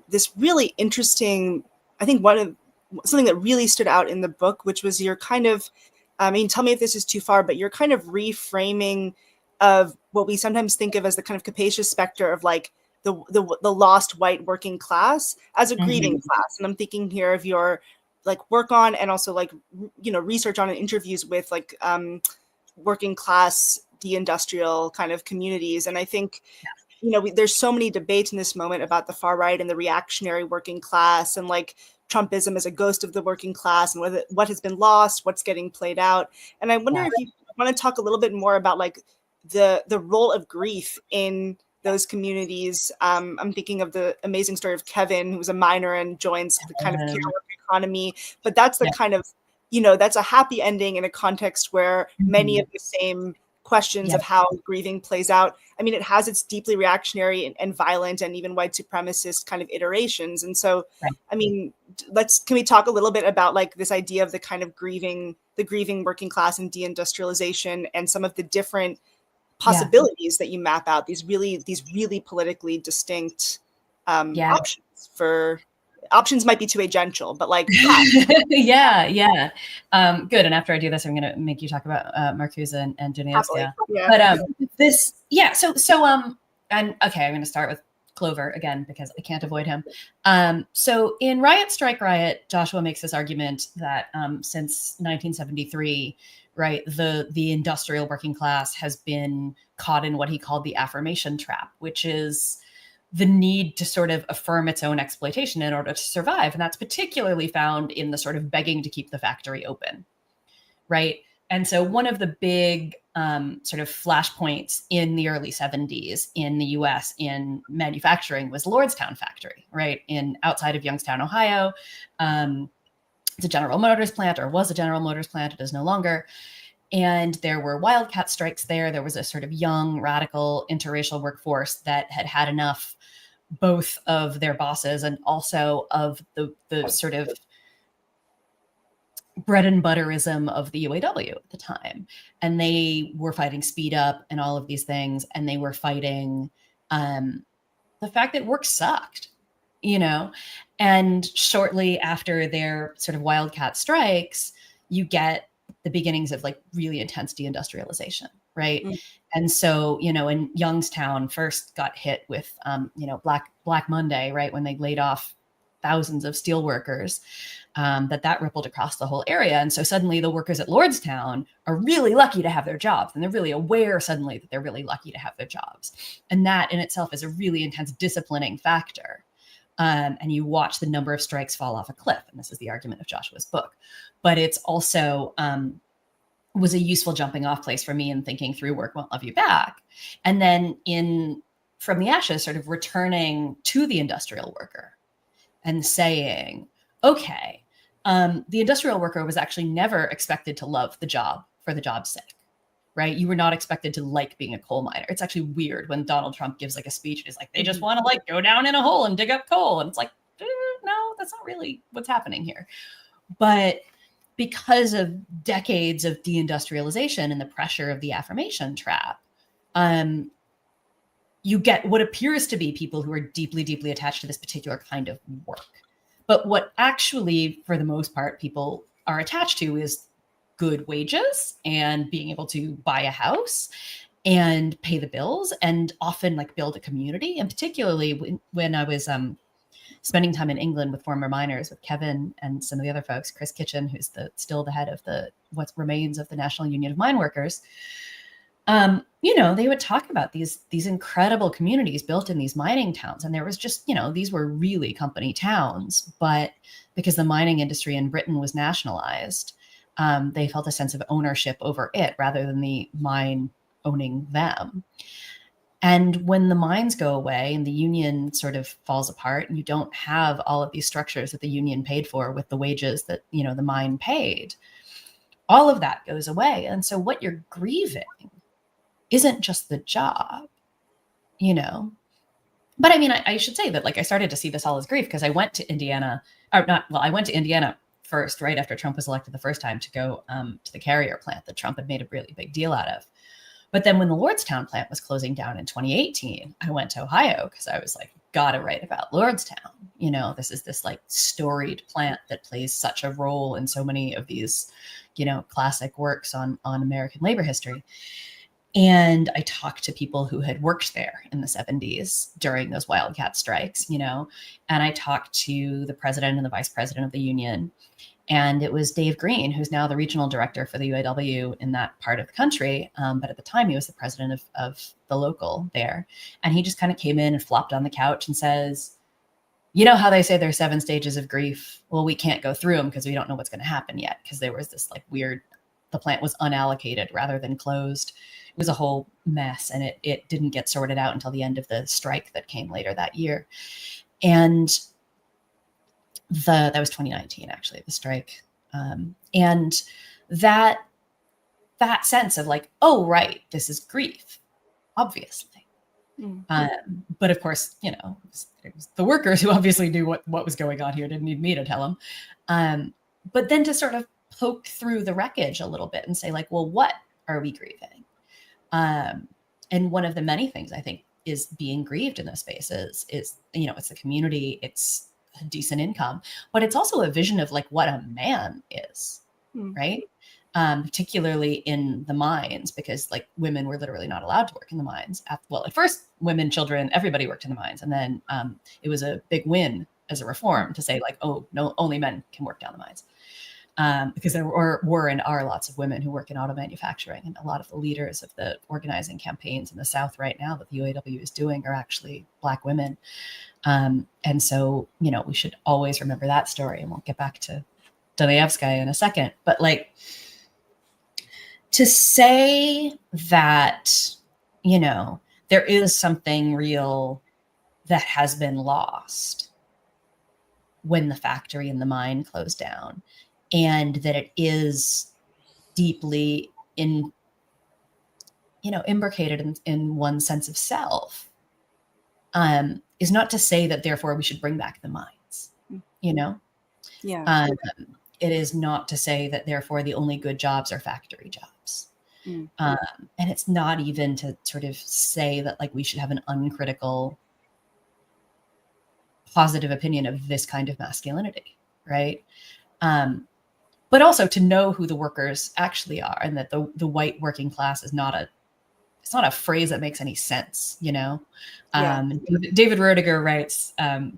this really interesting, I think something that really stood out in the book, which was your kind of, tell me if this is too far, but your kind of reframing of what we sometimes think of as the kind of capacious specter of like the lost white working class as a grieving class. And I'm thinking here of your like work on and also like, research on and interviews with like, working class deindustrial kind of communities. And I think, there's so many debates in this moment about the far right and the reactionary working class and like Trumpism as a ghost of the working class and what has been lost, what's getting played out. And I wonder if you want to talk a little bit more about like the role of grief in those communities. I'm thinking of the amazing story of Kevin, who was a miner and joins the kind of care work economy, but that's the kind of, that's a happy ending in a context where many of the same questions of how grieving plays out. I mean, it has its deeply reactionary and violent and even white supremacist kind of iterations. And so, I mean, can we talk a little bit about like this idea of the kind of grieving working class and deindustrialization and some of the different possibilities that you map out, these really politically distinct options for... Options might be too agential, but like, good. And after I do this, I'm going to make you talk about Marcuse and Janiewska. And okay, I'm going to start with Clover again because I can't avoid him. So in Riot, Strike, Riot, Joshua makes this argument that since 1973, right, the industrial working class has been caught in what he called the affirmation trap, which is the need to sort of affirm its own exploitation in order to survive. And that's particularly found in the sort of begging to keep the factory open, right? And so one of the big sort of flashpoints in the early 70s in the US in manufacturing was Lordstown factory, right? Outside of Youngstown, Ohio. It's a General Motors plant, or was a General Motors plant. It is no longer. And there were wildcat strikes there. There was a sort of young, radical, interracial workforce that had enough both of their bosses and also of the sort of bread and butterism of the UAW at the time. And they were fighting speed up and all of these things. And they were fighting the fact that work sucked, and shortly after their sort of wildcat strikes, you get the beginnings of like really intense deindustrialization, right? And so, in Youngstown first got hit with, Black Monday, right? When they laid off thousands of steel workers, that rippled across the whole area. And so suddenly the workers at Lordstown are really lucky to have their jobs, and they're really aware suddenly that they're really lucky to have their jobs. And that in itself is a really intense disciplining factor. And you watch the number of strikes fall off a cliff. And this is the argument of Joshua's book. But it's also was a useful jumping off place for me in thinking through Work Won't Love You Back. And then From the Ashes, sort of returning to the industrial worker and saying, okay, the industrial worker was actually never expected to love the job for the job's sake, right? You were not expected to like being a coal miner. It's actually weird when Donald Trump gives like a speech and he's like, they just want to like go down in a hole and dig up coal. And it's like, no, that's not really what's happening here. But because of decades of deindustrialization and the pressure of the affirmation trap, you get what appears to be people who are deeply, deeply attached to this particular kind of work. But what actually, for the most part, people are attached to is good wages and being able to buy a house and pay the bills and often like build a community. And particularly when I was spending time in England with former miners, with Kevin and some of the other folks, Chris Kitchen, who's still the head of what remains of the National Union of Mine Workers, they would talk about these incredible communities built in these mining towns. And there was just, these were really company towns, but because the mining industry in Britain was nationalized, they felt a sense of ownership over it rather than the mine owning them. And when the mines go away and the union sort of falls apart and you don't have all of these structures that the union paid for with the wages that, the mine paid, all of that goes away. And so what you're grieving isn't just the job, But I mean, I should say that I started to see this all as grief because I went to Indiana, I went to Indiana first, right after Trump was elected the first time to go to the carrier plant that Trump had made a really big deal out of. But then when the Lordstown plant was closing down in 2018, I went to Ohio because I was like, gotta write about Lordstown. This is this storied plant that plays such a role in so many of these, classic works on American labor history. And I talked to people who had worked there in the 70s during those wildcat strikes, and I talked to the president and the vice president of the union. And it was Dave Green, who's now the regional director for the UAW in that part of the country. But at the time, he was the president of the local there. And he just kind of came in and flopped on the couch and says, you know how they say there's 7 stages of grief? Well, we can't go through them because we don't know what's going to happen yet. Because there was this weird, the plant was unallocated rather than closed. It was a whole mess. And it didn't get sorted out until the end of the strike that came later that year. And that was 2019, actually, the strike. And that sense of oh, right, this is grief, obviously. But of course, it was the workers who obviously knew what was going on here, didn't need me to tell them. But then to sort of poke through the wreckage a little bit and say well, what are we grieving? And one of the many things I think is being grieved in those spaces is, it's the community, it's a decent income, but it's also a vision of what a man is, right? Particularly in the mines, because women were literally not allowed to work in the mines. At first, women, children, everybody worked in the mines, and then it was a big win as a reform to say oh no, only men can work down the mines, because there were and are lots of women who work in auto manufacturing, and a lot of the leaders of the organizing campaigns in the South right now that the UAW is doing are actually Black women. And so, we should always remember that story, and we'll get back to Dostoevsky in a second. But to say that, there is something real that has been lost when the factory and the mine closed down, and that it is deeply imbricated in one's sense of self, is not to say that therefore we should bring back the mines, Yeah. It is not to say that therefore the only good jobs are factory jobs. And it's not even to sort of say that we should have an uncritical positive opinion of this kind of masculinity, right? But also to know who the workers actually are, and that the white working class is not a a phrase that makes any sense, you know? Yeah. David Roediger writes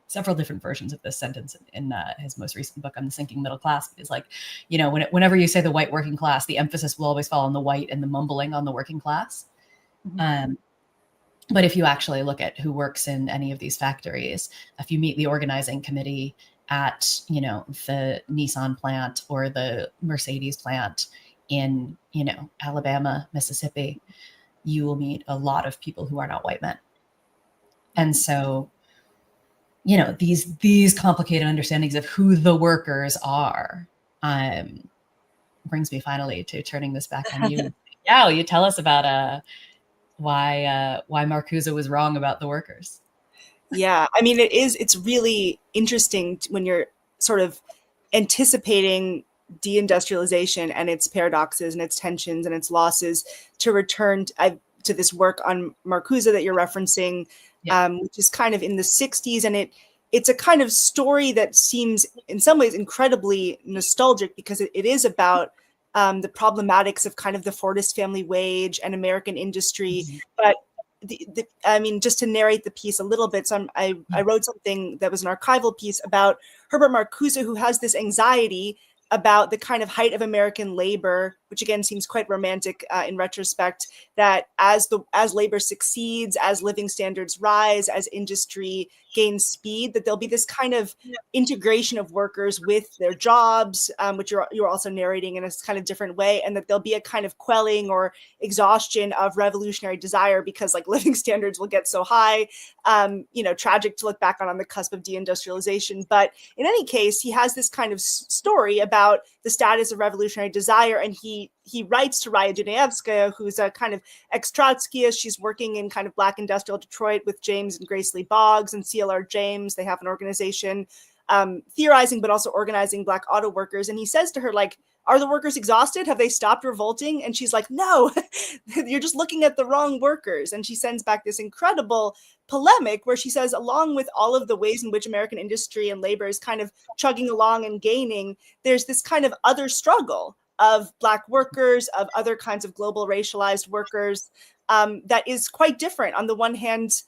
several different versions of this sentence in his most recent book on the sinking middle class. It's like, you know, whenever you say the white working class, the emphasis will always fall on the white and the mumbling on the working class. Mm-hmm. But if you actually look at who works in any of these factories, if you meet the organizing committee at, you know, the Nissan plant or the Mercedes plant in, you know, Alabama, Mississippi, you will meet a lot of people who are not white men. And so, you know, these complicated understandings of who the workers are brings me finally to turning this back on you. Yeah, you tell us about why Marcuse was wrong about the workers. Yeah, I mean, it's really interesting when you're sort of anticipating deindustrialization and its paradoxes and its tensions and its losses to return to this work on Marcuse that you're referencing, which is kind of in the 60s. And it's a kind of story that seems in some ways incredibly nostalgic because it is about the problematics of kind of the Fordist family wage and American industry. Mm-hmm. But I mean, just to narrate the piece a little bit, so I wrote something that was an archival piece about Herbert Marcuse, who has this anxiety about the kind of height of American labor, which again seems quite romantic in retrospect, that as labor succeeds, as living standards rise, as industry gains speed, that there'll be this kind of integration of workers with their jobs, which you're also narrating in a kind of different way, and that there'll be a kind of quelling or exhaustion of revolutionary desire because like living standards will get so high. You know, tragic to look back on the cusp of deindustrialization. But in any case, he has this kind of story about the status of revolutionary desire, and he writes to Raya Dunayevskaya, who's a kind of ex-Trotskyist. She's working in kind of Black industrial Detroit with James and Grace Lee Boggs and CLR James. They have an organization theorizing, but also organizing Black auto workers. And he says to her, like, are the workers exhausted? Have they stopped revolting? And she's like, no, you're just looking at the wrong workers. And she sends back this incredible polemic where she says, along with all of the ways in which American industry and labor is kind of chugging along and gaining, there's this kind of other struggle of Black workers, of other kinds of global racialized workers that is quite different. On the one hand,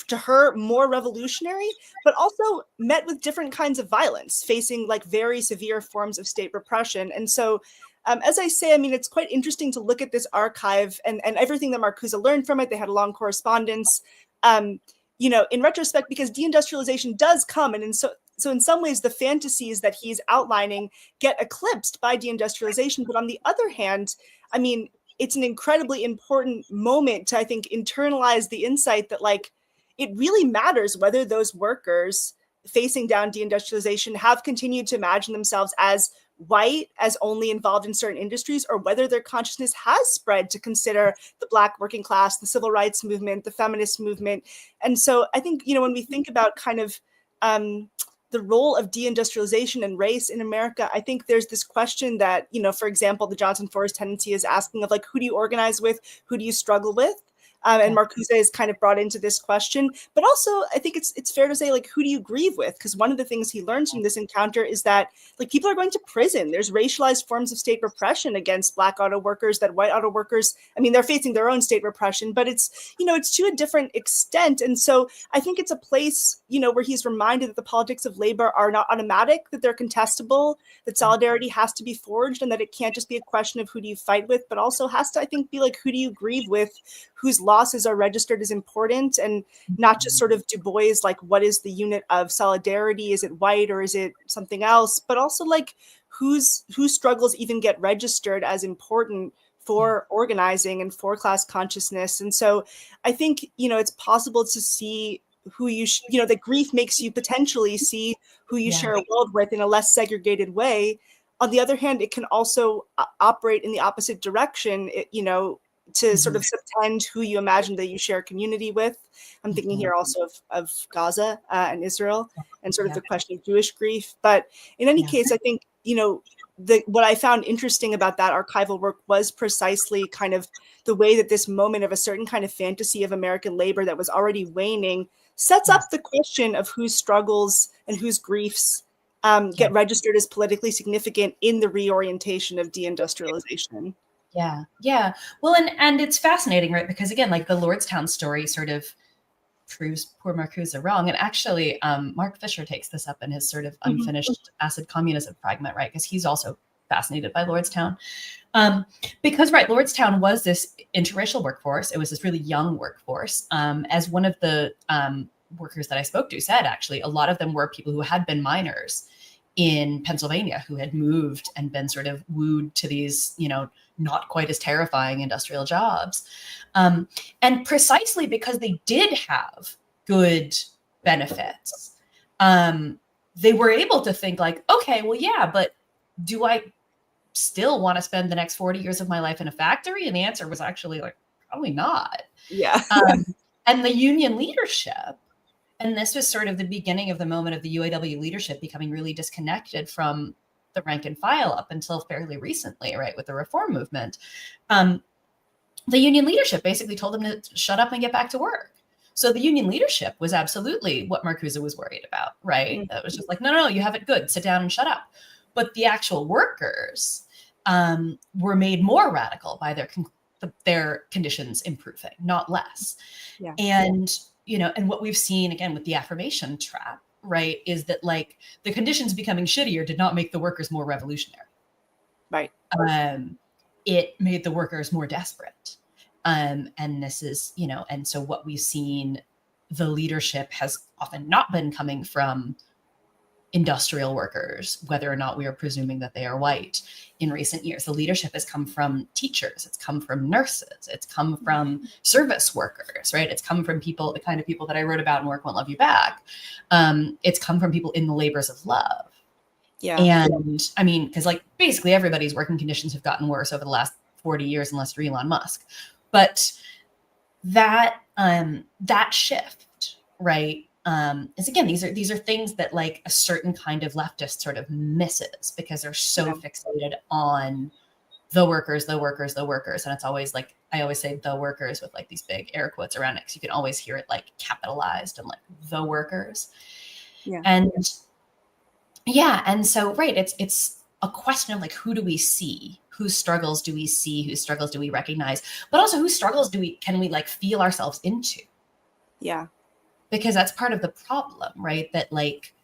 to her more revolutionary, but also met with different kinds of violence, facing like very severe forms of state repression. And so, as I say, I mean, it's quite interesting to look at this archive and everything that Marcuse learned from it. They had a long correspondence, you know, in retrospect, because deindustrialization does come. And so in some ways, the fantasies that he's outlining get eclipsed by deindustrialization. But on the other hand, I mean, it's an incredibly important moment to, I think, internalize the insight that, like, it really matters whether those workers facing down deindustrialization have continued to imagine themselves as white, as only involved in certain industries, or whether their consciousness has spread to consider the Black working class, the civil rights movement, the feminist movement. And so I think, you know, when we think about kind of the role of deindustrialization and race in America, I think there's this question that, you know, for example, the Johnson Forest tendency is asking of, like, who do you organize with? Who do you struggle with? And Marcuse is kind of brought into this question. But also, I think it's fair to say, like, who do you grieve with? Because one of the things he learns from this encounter is that, like, people are going to prison. There's racialized forms of state repression against Black auto workers that white auto workers, I mean, they're facing their own state repression, but it's, you know, it's to a different extent. And so I think it's a place, you know, where he's reminded that the politics of labor are not automatic, that they're contestable, that solidarity has to be forged, and that it can't just be a question of who do you fight with, but also has to, I think, be like, who do you grieve with, whose losses are registered as important, and not just sort of Du Bois, like, what is the unit of solidarity? Is it white or is it something else? But also, like, whose struggles even get registered as important for organizing and for class consciousness. And so I think, you know, it's possible to see who you know, that grief makes you potentially see who you share a world with in a less segregated way. On the other hand, it can also operate in the opposite direction, you know, to sort of subtend who you imagine that you share a community with. I'm thinking here also of Gaza and Israel, and sort of the question of Jewish grief. But in any case, I think, you know, what I found interesting about that archival work was precisely kind of the way that this moment of a certain kind of fantasy of American labor that was already waning sets up the question of whose struggles and whose griefs get registered as politically significant in the reorientation of deindustrialization. Yeah. Yeah. Well, and it's fascinating, right? Because again, like the Lordstown story sort of proves poor Marcuse wrong. And actually, Mark Fisher takes this up in his sort of unfinished acid communism fragment, right? Because he's also fascinated by Lordstown. Because, right, Lordstown was this interracial workforce. It was this really young workforce. As one of the workers that I spoke to said, actually, a lot of them were people who had been miners in Pennsylvania, who had moved and been sort of wooed to these, not quite as terrifying industrial jobs. And precisely because they did have good benefits, they were able to think like, okay, well, yeah, but do I still want to spend the next 40 years of my life in a factory? And the answer was actually like, probably not. Yeah. And the union leadership, and this was sort of the beginning of the moment of the UAW leadership becoming really disconnected from the rank and file up until fairly recently, right, with the reform movement. The union leadership basically told them to shut up and get back to work. So the union leadership was absolutely what Marcuse was worried about, right? That was just like, no, you have it good. Sit down and shut up. But the actual workers were made more radical by their conditions improving, not less. Yeah. And, and what we've seen again with the affirmation trap, right, is that like the conditions becoming shittier did not make the workers more revolutionary. Right. It made the workers more desperate. And this is, and so what we've seen, the leadership has often not been coming from industrial workers, whether or not we are presuming that they are white in recent years. The leadership has come from teachers, it's come from nurses, it's come from service workers, right? It's come from people, the kind of people that I wrote about in Work Won't Love You Back. It's come from people in the labors of love. Yeah. And I mean, because like basically everybody's working conditions have gotten worse over the last 40 years, unless you're Elon Musk. But that shift, right, is again, these are things that like a certain kind of leftist sort of misses because they're so fixated on the workers. And it's always like, I always say the workers with like these big air quotes around it, because you can always hear it like capitalized and like the workers. Yeah. And so, right, it's a question of like, who do we see? Whose struggles do we see? Whose struggles do we recognize? But also whose struggles can we like feel ourselves into? Yeah. Because that's part of the problem, right? That like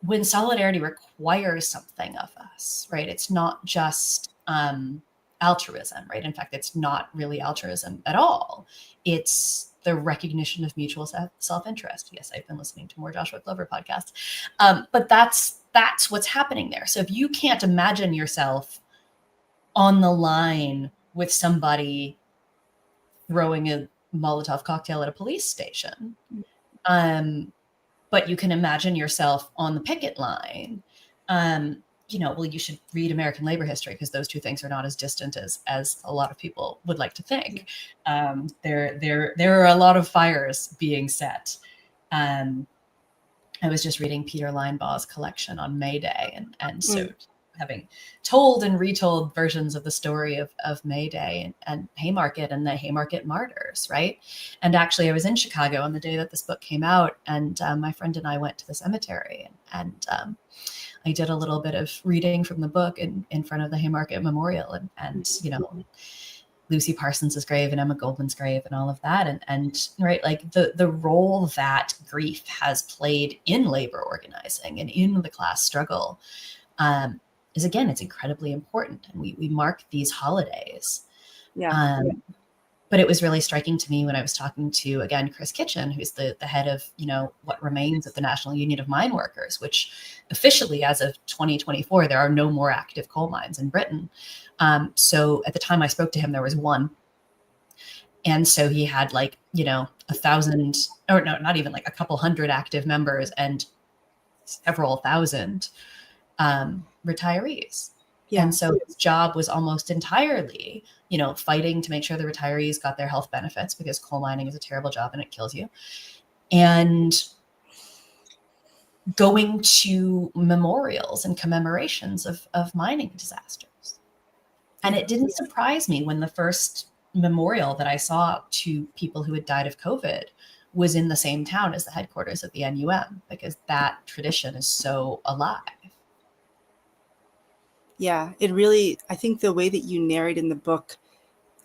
when solidarity requires something of us, right? It's not just altruism, right? In fact, it's not really altruism at all. It's the recognition of mutual self-interest. Yes, I've been listening to more Joshua Glover podcasts. But that's what's happening there. So if you can't imagine yourself on the line with somebody throwing a Molotov cocktail at a police station, but you can imagine yourself on the picket line, well, you should read American labor history because those two things are not as distant as a lot of people would like to think. There are a lot of fires being set. I was just reading Peter Lineau's collection on May Day, and so having told and retold versions of the story of May Day and Haymarket and the Haymarket martyrs, right? And actually, I was in Chicago on the day that this book came out, and my friend and I went to the cemetery, and I did a little bit of reading from the book in front of the Haymarket Memorial, and Lucy Parsons' grave and Emma Goldman's grave and all of that. And right, like the role that grief has played in labor organizing and in the class struggle is, again, it's incredibly important. And we mark these holidays. But it was really striking to me when I was talking to, again, Chris Kitchen, who's the head of, what remains of the National Union of Mine Workers, which officially, as of 2024, there are no more active coal mines in Britain. So at the time I spoke to him, there was one. And so he had 1,000, or no, not even like a couple hundred active members and several thousand retirees. And so his job was almost entirely, fighting to make sure the retirees got their health benefits, because coal mining is a terrible job and it kills you. And going to memorials and commemorations of mining disasters. And it didn't surprise me when the first memorial that I saw to people who had died of COVID was in the same town as the headquarters of the NUM, because that tradition is so alive. Yeah, it really, I think the way that you narrate in the book,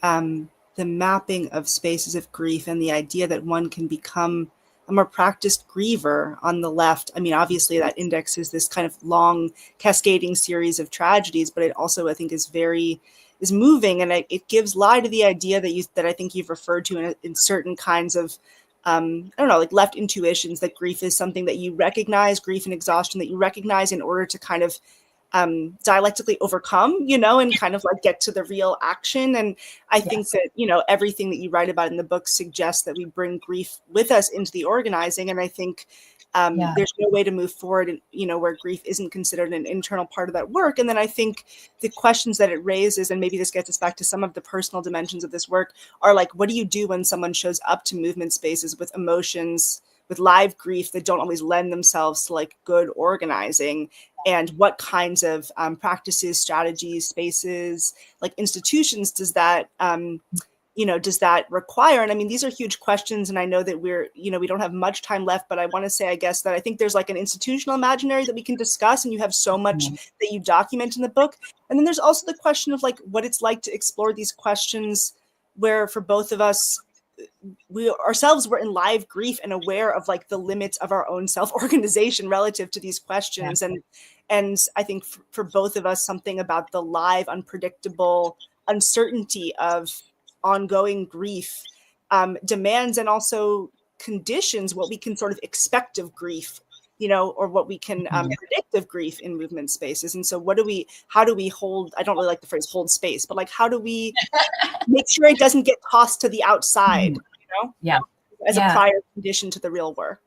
the mapping of spaces of grief and the idea that one can become a more practiced griever on the left. I mean, obviously that indexes this kind of long cascading series of tragedies, but it also, I think, is moving, and it gives lie to the idea that I think you've referred to in certain kinds of I don't know, like left intuitions, that grief is something that you recognize, grief and exhaustion that you recognize in order to kind of dialectically overcome, and kind of like get to the real action. And I think Yes. that, everything that you write about in the book suggests that we bring grief with us into the organizing. And I think Yeah. there's no way to move forward, where grief isn't considered an internal part of that work. And then I think the questions that it raises, and maybe this gets us back to some of the personal dimensions of this work, are like, what do you do when someone shows up to movement spaces with emotions, with live grief that don't always lend themselves to like good organizing? And what kinds of practices, strategies, spaces, like institutions does that require? And I mean, these are huge questions. And I know that we don't have much time left, but I want to say, I guess, that I think there's like an institutional imaginary that we can discuss. And you have so much that you document in the book. And then there's also the question of like what it's like to explore these questions where for both of us, we ourselves were in live grief and aware of like the limits of our own self-organization relative to these questions. Yeah. And I think for both of us, something about the live, unpredictable uncertainty of ongoing grief demands and also conditions what we can sort of expect of grief, or what we can predict of grief in movement spaces. And so how do we hold, I don't really like the phrase hold space, but like, how do we make sure it doesn't get tossed to the outside, Yeah. as a prior condition to the real work?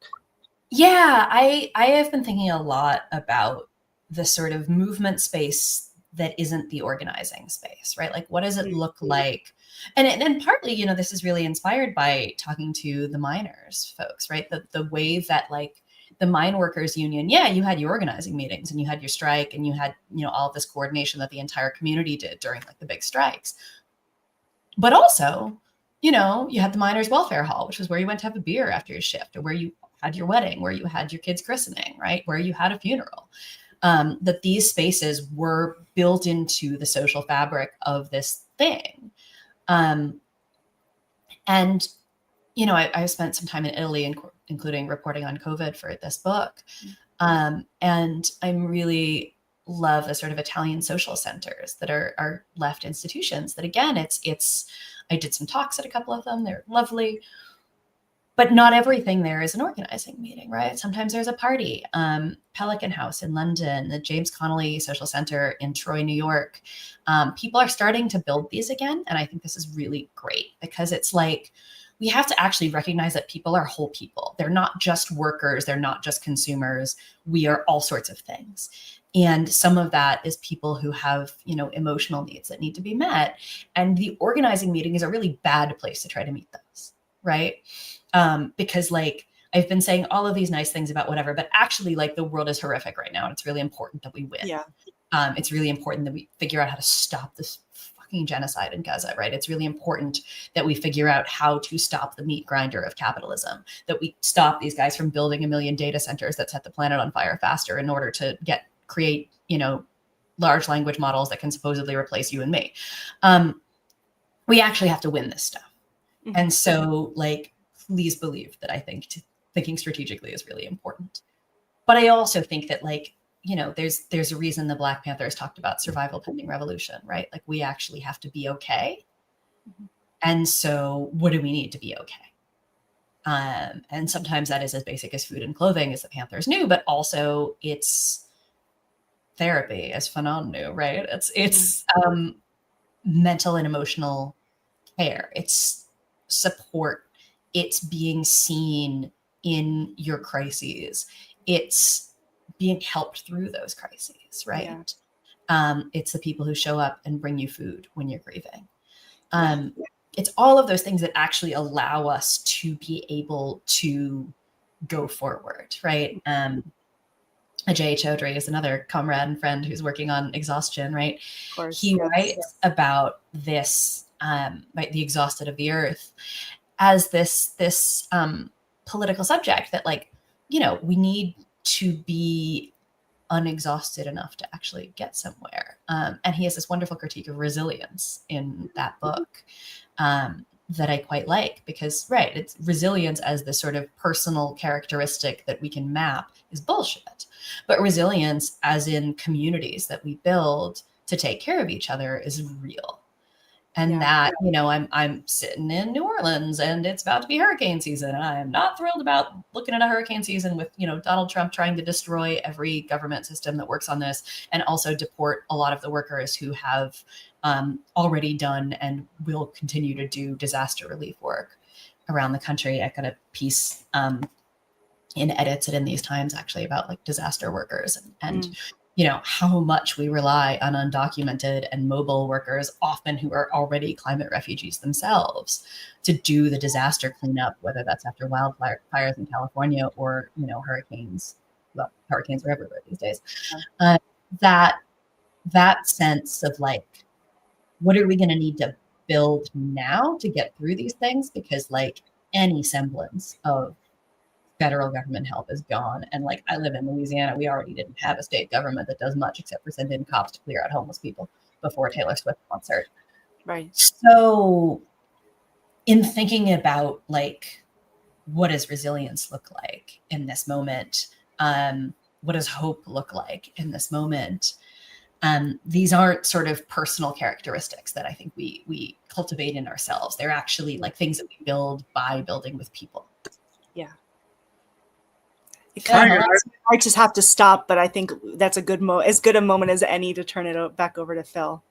Yeah, I have been thinking a lot about the sort of movement space that isn't the organizing space, right? Like, what does it look like? And partly, this is really inspired by talking to the miners folks, right? The way that like the mine workers union, yeah, you had your organizing meetings and you had your strike and you had, all of this coordination that the entire community did during like the big strikes. But also, you had the miners' welfare hall, which was where you went to have a beer after your shift, or where you had your wedding, where you had your kid's christening, right? Where you had a funeral. That these spaces were built into the social fabric of this thing. And, I spent some time in Italy, including reporting on COVID for this book. And I'm really love the sort of Italian social centers that are left institutions that, again, I did some talks at a couple of them. They're lovely, but not everything there is an organizing meeting, right? Sometimes there's a party. Pelican House in London, the James Connolly Social Center in Troy, New York. People are starting to build these again. And I think this is really great because it's like, we have to actually recognize that people are whole people. They're not just workers. They're not just consumers. We are all sorts of things. And some of that is people who have, emotional needs that need to be met. And the organizing meeting is a really bad place to try to meet those, right? Because like I've been saying all of these nice things about whatever, but actually like the world is horrific right now. And it's really important that we win. Yeah. It's really important that we figure out how to stop this fucking genocide in Gaza, right? It's really important that we figure out how to stop the meat grinder of capitalism, that we stop these guys from building 1 million data centers that set the planet on fire faster in order to create, large language models that can supposedly replace you and me. We actually have to win this stuff. Mm-hmm. And so like, please believe that I think thinking strategically is really important. But I also think that like, there's a reason the Black Panthers talked about survival pending revolution, right? Like we actually have to be okay. Mm-hmm. And so what do we need to be okay? And sometimes that is as basic as food and clothing, as the Panthers knew, but also it's therapy, as Fanon knew, right? It's mental and emotional care. It's support. It's being seen in your crises. It's being helped through those crises, right? Yeah. It's the people who show up and bring you food when you're grieving. It's all of those things that actually allow us to be able to go forward, right? Ajay Chaudhry is another comrade and friend who's working on exhaustion, right? Of course, he writes about this, right, the exhausted of the earth, as this political subject that, like, we need to be unexhausted enough to actually get somewhere. And he has this wonderful critique of resilience in that book that I quite like, because, right, it's resilience as this sort of personal characteristic that we can map is bullshit. But resilience as in communities that we build to take care of each other is real. And that, you know, I'm sitting in New Orleans and it's about to be hurricane season. I am not thrilled about looking at a hurricane season with, you know, Donald Trump trying to destroy every government system that works on this, and also deport a lot of the workers who have already done and will continue to do disaster relief work around the country. I got a piece in Edits It in These Times actually about like disaster workers and you know, how much we rely on undocumented and mobile workers, often who are already climate refugees themselves, to do the disaster cleanup, whether that's after wildfires in California or, you know, hurricanes. Well, hurricanes are everywhere these days. That sense of like, what are we going to need to build now to get through these things? Because like any semblance of federal government help is gone. And like, I live in Louisiana. We already didn't have a state government that does much except for send in cops to clear out homeless people before a Taylor Swift concert. Right. So in thinking about like, what does resilience look like in this moment? What does hope look like in this moment? These aren't sort of personal characteristics that I think we cultivate in ourselves. They're actually like things that we build by building with people. Yeah. I just have to stop, but I think that's as good a moment as any to turn it back over to Phil.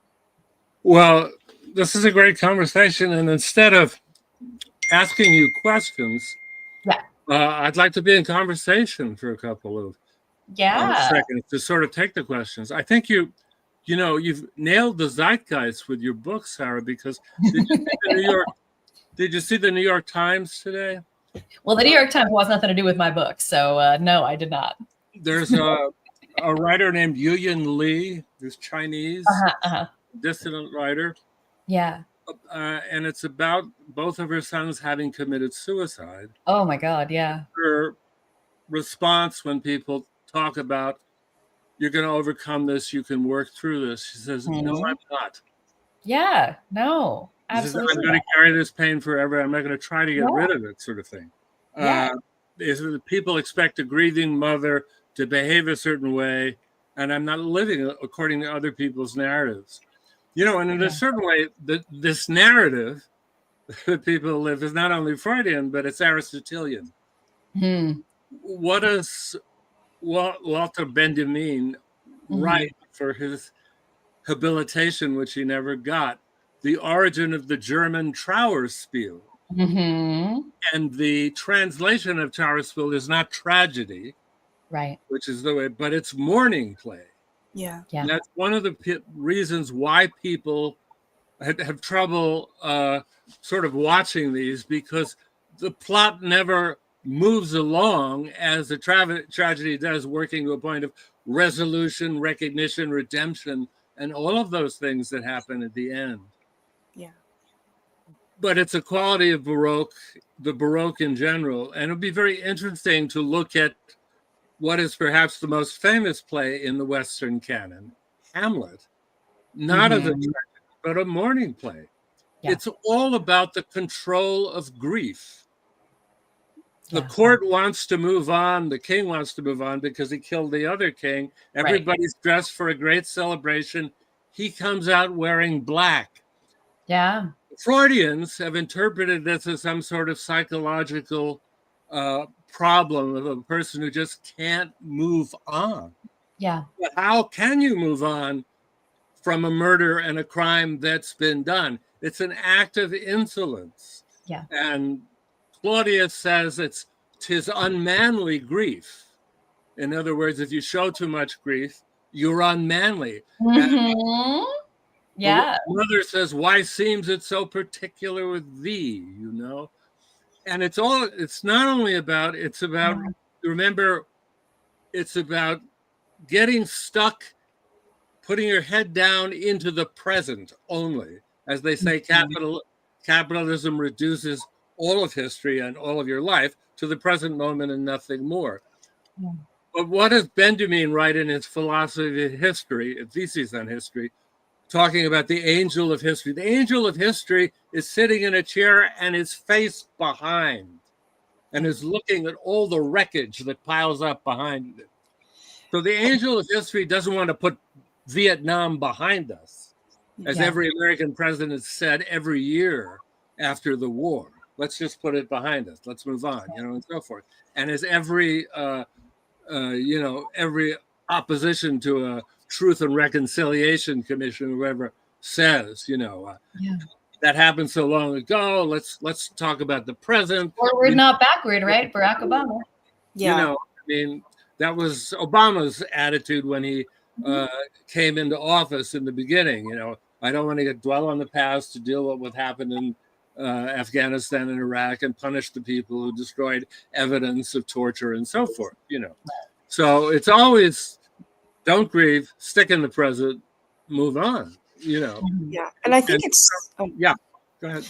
Well, this is a great conversation, and instead of asking you questions, I'd like to be in conversation for a couple of seconds to sort of take the questions. I think you've nailed the zeitgeist with your book, Sarah, because did you see the New York Times today? Well, the New York Times has nothing to do with my book, so no, I did not. There's a writer named Yuyan Lee, who's Chinese, dissident writer. Yeah. And it's about both of her sons having committed suicide. Oh my God, yeah. Her response when people talk about, you're going to overcome this, you can work through this, she says, no, I'm not. Yeah, no. Absolutely. I'm going to carry this pain forever. I'm not going to try to get rid of it, sort of thing. People expect a grieving mother to behave a certain way, and I'm not living according to other people's narratives. You know, and in a certain way, this narrative that people live is not only Freudian, but it's Aristotelian. What does Walter Benjamin write for his habilitation, which he never got? The origin of the German Trauerspiel. And the translation of Trauerspiel is not tragedy, right? Which is the way, but it's mourning play. Yeah. And that's one of the reasons why people have trouble sort of watching these, because the plot never moves along as a tragedy does, working to a point of resolution, recognition, redemption, and all of those things that happen at the end. Yeah. But it's a quality of Baroque, the Baroque in general. And it'll be very interesting to look at what is perhaps the most famous play in the Western canon, Hamlet, not as a tragedy, but a mourning play. Yeah. It's all about the control of grief. The court wants to move on. The king wants to move on because he killed the other king. Everybody's dressed for a great celebration. He comes out wearing black. Yeah. Freudians have interpreted this as some sort of psychological problem of a person who just can't move on. Yeah. But how can you move on from a murder and a crime that's been done? It's an act of insolence. Yeah. And Claudius says it's his unmanly grief. In other words, if you show too much grief, you're unmanly. Yeah. Mother says, why seems it so particular with thee, you know? And it's not only about, it's about, remember, it's about getting stuck, putting your head down into the present only. As they say, capitalism reduces all of history and all of your life to the present moment and nothing more. Yeah. But what does Benjamin write in his philosophy of history, thesis on history, talking about the angel of history? The angel of history is sitting in a chair and his face behind and is looking at all the wreckage that piles up behind it. So the angel of history doesn't want to put Vietnam behind us, as every American president said every year after the war. Let's just put it behind us. Let's move on, and so forth. And as every every opposition to a Truth and Reconciliation Commission or whatever says, that happened so long ago. Let's talk about the present. Forward, not backward, right? Barack Obama. Yeah. That was Obama's attitude when he came into office in the beginning. I don't want to dwell on the past, to deal with what happened in Afghanistan and Iraq and punish the people who destroyed evidence of torture and so forth. So it's always don't grieve, stick in the present, move on. Yeah, and I think yeah. Go ahead.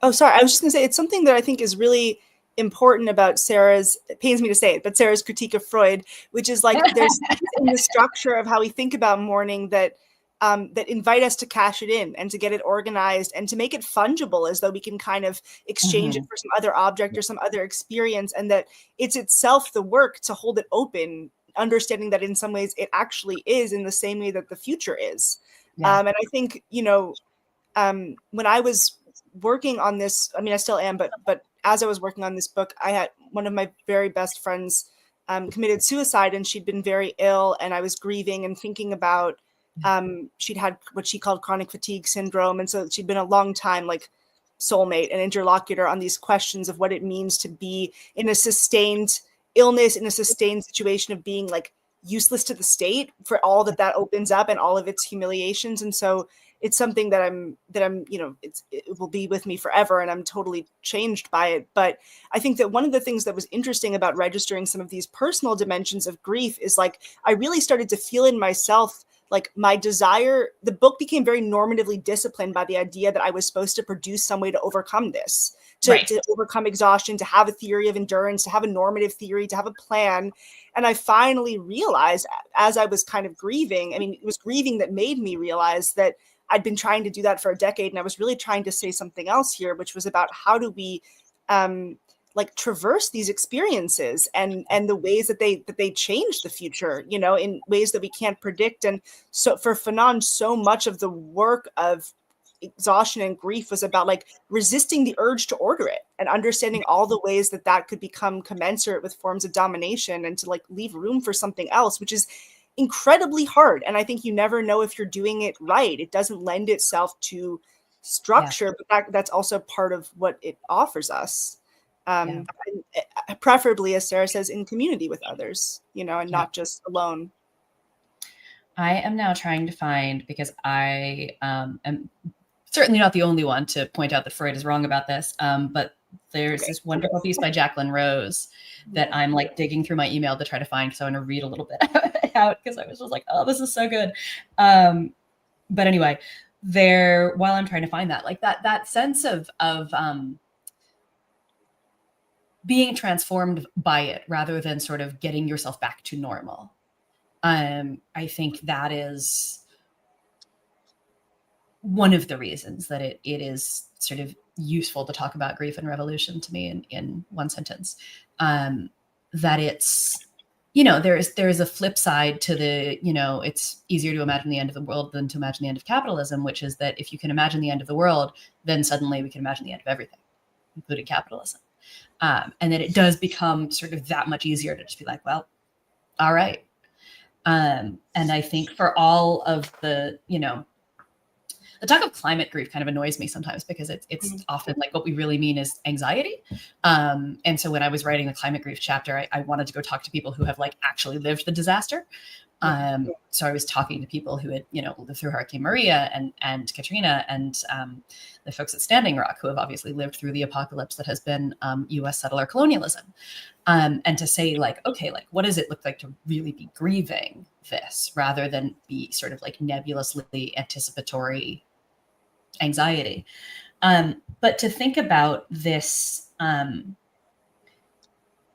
Oh, sorry. I was just going to say, it's something that I think is really important about Sarah's, it pains me to say it, but Sarah's critique of Freud, which is like there's in the structure of how we think about mourning that that invite us to cash it in and to get it organized and to make it fungible, as though we can kind of exchange it for some other object or some other experience, and that it's itself the work to hold it open, understanding that in some ways it actually is in the same way that the future is. And I think, when I was working on this, I mean, I still am, but as I was working on this book, I had one of my very best friends committed suicide, and she'd been very ill, and I was grieving and thinking about, she'd had what she called chronic fatigue syndrome. And so she'd been a long time like soulmate and interlocutor on these questions of what it means to be in a sustained illness, in a sustained situation of being like useless to the state, for all that opens up and all of its humiliations. And so it's something that I'm, it will be with me forever, and I'm totally changed by it. But I think that one of the things that was interesting about registering some of these personal dimensions of grief is like, I really started to feel in myself, like my desire, the book became very normatively disciplined by the idea that I was supposed to produce some way to overcome this, to overcome exhaustion, to have a theory of endurance, to have a normative theory, to have a plan. And I finally realized, as I was kind of grieving, I mean, it was grieving that made me realize that I'd been trying to do that for a decade. And I was really trying to say something else here, which was about how do we like traverse these experiences and the ways that they change the future, in ways that we can't predict. And so for Fanon, so much of the work of exhaustion and grief was about like resisting the urge to order it and understanding all the ways that could become commensurate with forms of domination, and to like leave room for something else, which is incredibly hard. And I think you never know if you're doing it right. It doesn't lend itself to structure, but that's also part of what it offers us. And preferably, as Sarah says, in community with others, and not just alone. I am now trying to find, because I am certainly not the only one to point out that Freud is wrong about this, but there's this wonderful piece by Jacqueline Rose that I'm like digging through my email to try to find. So I'm going to read a little bit out, because I was just like, oh, this is so good. But anyway, while I'm trying to find that, like that sense of being transformed by it rather than sort of getting yourself back to normal. I think that is one of the reasons that it is sort of useful to talk about grief and revolution to me in one sentence. That it's, there is a flip side to the, it's easier to imagine the end of the world than to imagine the end of capitalism, which is that if you can imagine the end of the world, then suddenly we can imagine the end of everything, including capitalism. And then it does become sort of that much easier to just be like, well, all right. And I think for all of the talk of climate grief kind of annoys me sometimes, because it's often like what we really mean is anxiety. And so when I was writing the climate grief chapter, I wanted to go talk to people who have like actually lived the disaster. So I was talking to people who had, lived through Hurricane Maria and Katrina, and the folks at Standing Rock, who have obviously lived through the apocalypse that has been US settler colonialism. And to say like, okay, like what does it look like to really be grieving this rather than be sort of like nebulously anticipatory anxiety. But to think about this,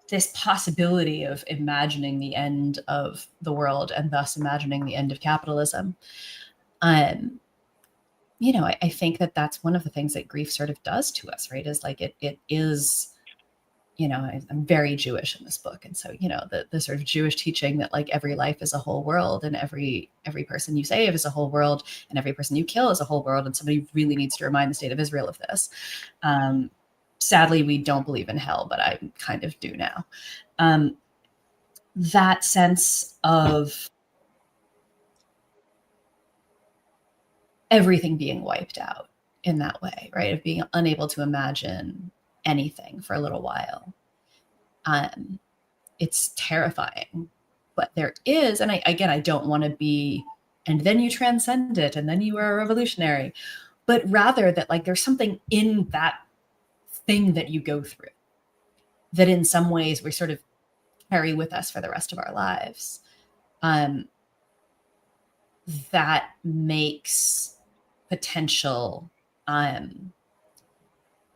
this possibility of imagining the end of the world and thus imagining the end of capitalism. You know, I think that that's one of the things that grief sort of does to us, right? Is like it is, you know, I'm very Jewish in this book. And so, you know, the sort of Jewish teaching that like every life is a whole world, and every person you save is a whole world, and every person you kill is a whole world. And somebody really needs to remind the state of Israel of this. Sadly, we don't believe in hell, but I kind of do now. That sense of everything being wiped out in that way, right? Of being unable to imagine anything for a little while. It's terrifying, but there is, and I don't want to be, and then you transcend it, and then you are a revolutionary, but rather that like there's something in that thing that you go through that in some ways we sort of carry with us for the rest of our lives. That makes potential, it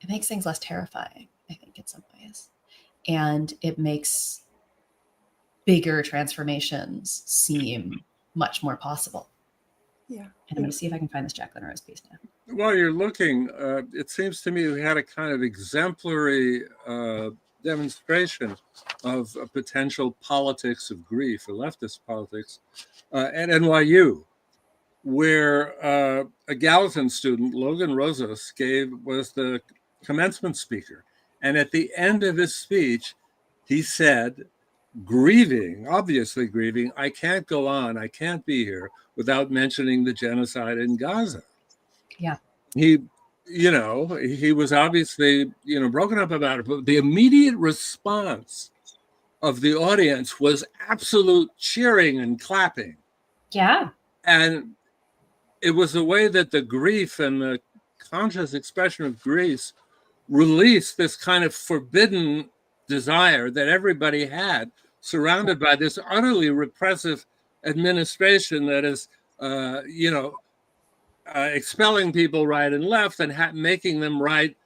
makes things less terrifying, I think, in some ways. And it makes bigger transformations seem much more possible. Yeah. And I'm going to see if I can find this Jacqueline Rose piece now. While you're looking, it seems to me we had a kind of exemplary demonstration of a potential politics of grief, or leftist politics, at NYU, where a Gallatin student, Logan Rosas, was the commencement speaker. And at the end of his speech, he said, grieving, obviously grieving, I can't go on, I can't be here without mentioning the genocide in Gaza. Yeah. He was obviously, broken up about it, but the immediate response of the audience was absolute cheering and clapping. Yeah. And it was the way that the grief and the conscious expression of grief released this kind of forbidden desire that everybody had, surrounded by this utterly repressive administration that is, expelling people right and left and making them write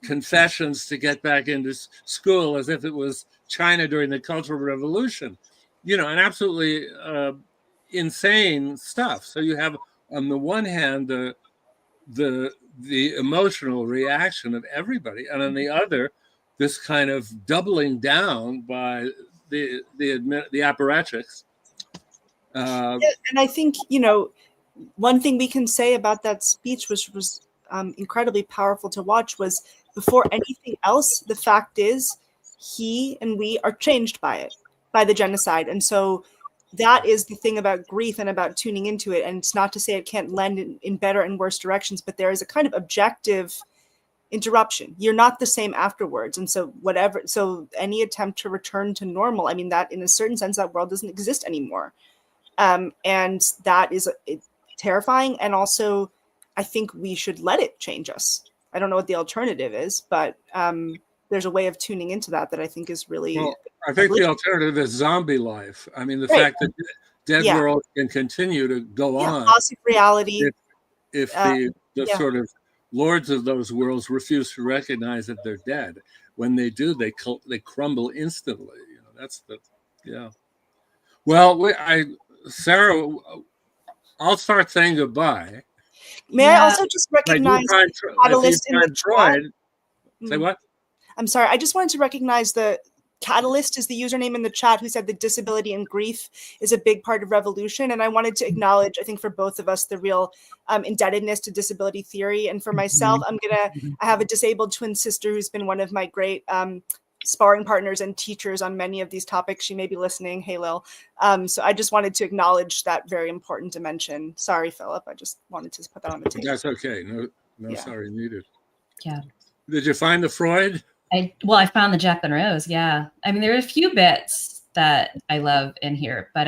confessions to get back into school as if it was China during the Cultural Revolution, and absolutely insane stuff. So you have, on the one hand, the emotional reaction of everybody, and on the other, this kind of doubling down by the apparatchiks. And I think, one thing we can say about that speech, which was incredibly powerful to watch, was before anything else, the fact is he and we are changed by it, by the genocide. And so that is the thing about grief and about tuning into it. And it's not to say it can't lend in better and worse directions, but there is a kind of objective interruption. You're not the same afterwards. And so so any attempt to return to normal, I mean, that in a certain sense, that world doesn't exist anymore. And that is terrifying. And also, I think we should let it change us. I don't know what the alternative is, but there's a way of tuning into that I think is really... Well, I think the alternative is zombie life. I mean, the fact that dead world can continue to go on. Loss of reality. If the sort of lords of those worlds refuse to recognize that they're dead. When they do, they crumble instantly. That's Well, Sarah, I'll start saying goodbye. May I also just recognize the catalyst in the chat? Say what? I'm sorry. I just wanted to recognize the catalyst is the username in the chat who said that disability and grief is a big part of revolution. And I wanted to acknowledge, I think for both of us, the real indebtedness to disability theory. And for myself, I have a disabled twin sister who's been one of my great sparring partners and teachers on many of these topics. She may be listening. Hey, Lil. So I just wanted to acknowledge that very important dimension. Sorry, Philip. I just wanted to put that on the table. That's okay. No sorry needed. Yeah. Did you find the Freud? I found the Jacqueline Rose. Yeah. I mean, there are a few bits that I love in here, but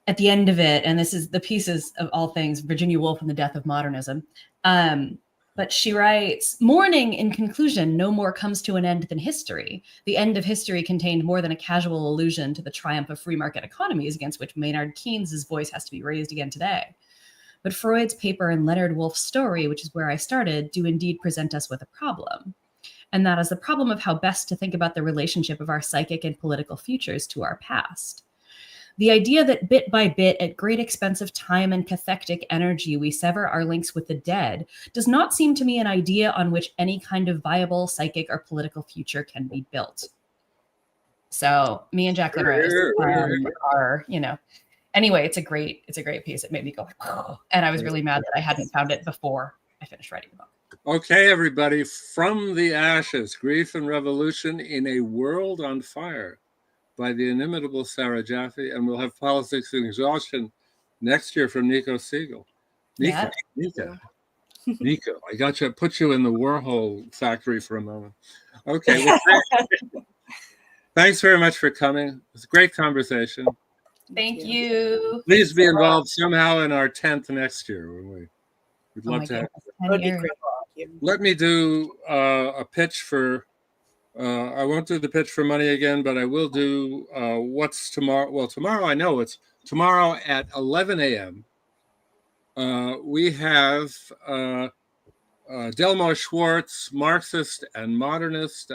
at the end of it, and this is the pieces of all things, Virginia Woolf and the Death of Modernism. But she writes, mourning in conclusion no more comes to an end than history. The end of history contained more than a casual allusion to the triumph of free market economies against which Maynard Keynes' voice has to be raised again today. But Freud's paper and Leonard Woolf's story, which is where I started, do indeed present us with a problem. and that is the problem of how best to think about the relationship of our psychic and political futures to our past. The idea that bit by bit, at great expense of time and cathectic energy, we sever our links with the dead does not seem to me an idea on which any kind of viable psychic or political future can be built. So me and Jacqueline Rose are, anyway, it's a great piece. It made me go, oh, and I was really mad that I hadn't found it before I finished writing the book. Okay, everybody, From the Ashes, Grief and Revolution in a World on Fire by the inimitable Sarah Jaffe, and we'll have Politics and Exhaustion next year from Nica Siegel. Nica, I got you, put you in the Warhol factory for a moment. Okay, well, thanks very much for coming. It was a great conversation. Thank you. Please be involved somehow in our 10th next year. We'd love to have you. Let me do a pitch for, I won't do the pitch for money again, but I will do what's tomorrow. Well, tomorrow, I know it's tomorrow at 11 a.m. We have Delmar Schwartz, Marxist and modernist,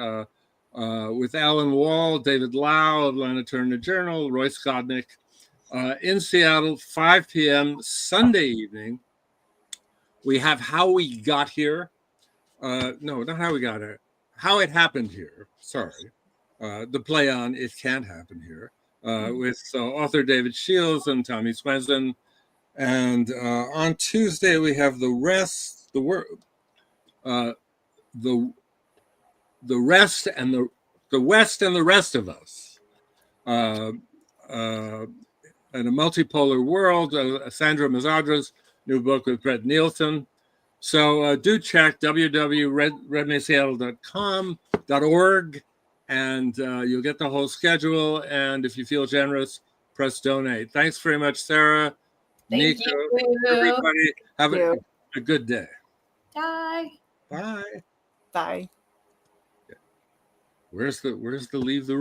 with Alan Wall, David Lau, Atlanta Journal, Royce Godnick, in Seattle, 5 p.m. Sunday evening. We have How We Got Here. No, not How We Got Here. How It Happened Here. Sorry. The play on It Can't Happen Here, with author David Shields and Tommy Swenson. And on Tuesday, we have The Rest and the West and the Rest of Us. In a multipolar world, Sandra Mazzadra's new book with Brett Nielsen. So do check www.redmayseattle.com.org, and you'll get the whole schedule. And if you feel generous, press donate. Thanks very much, Sarah. Thank Nica, you. everybody, have a good day. Bye. Bye. Bye. Where's the leave the room?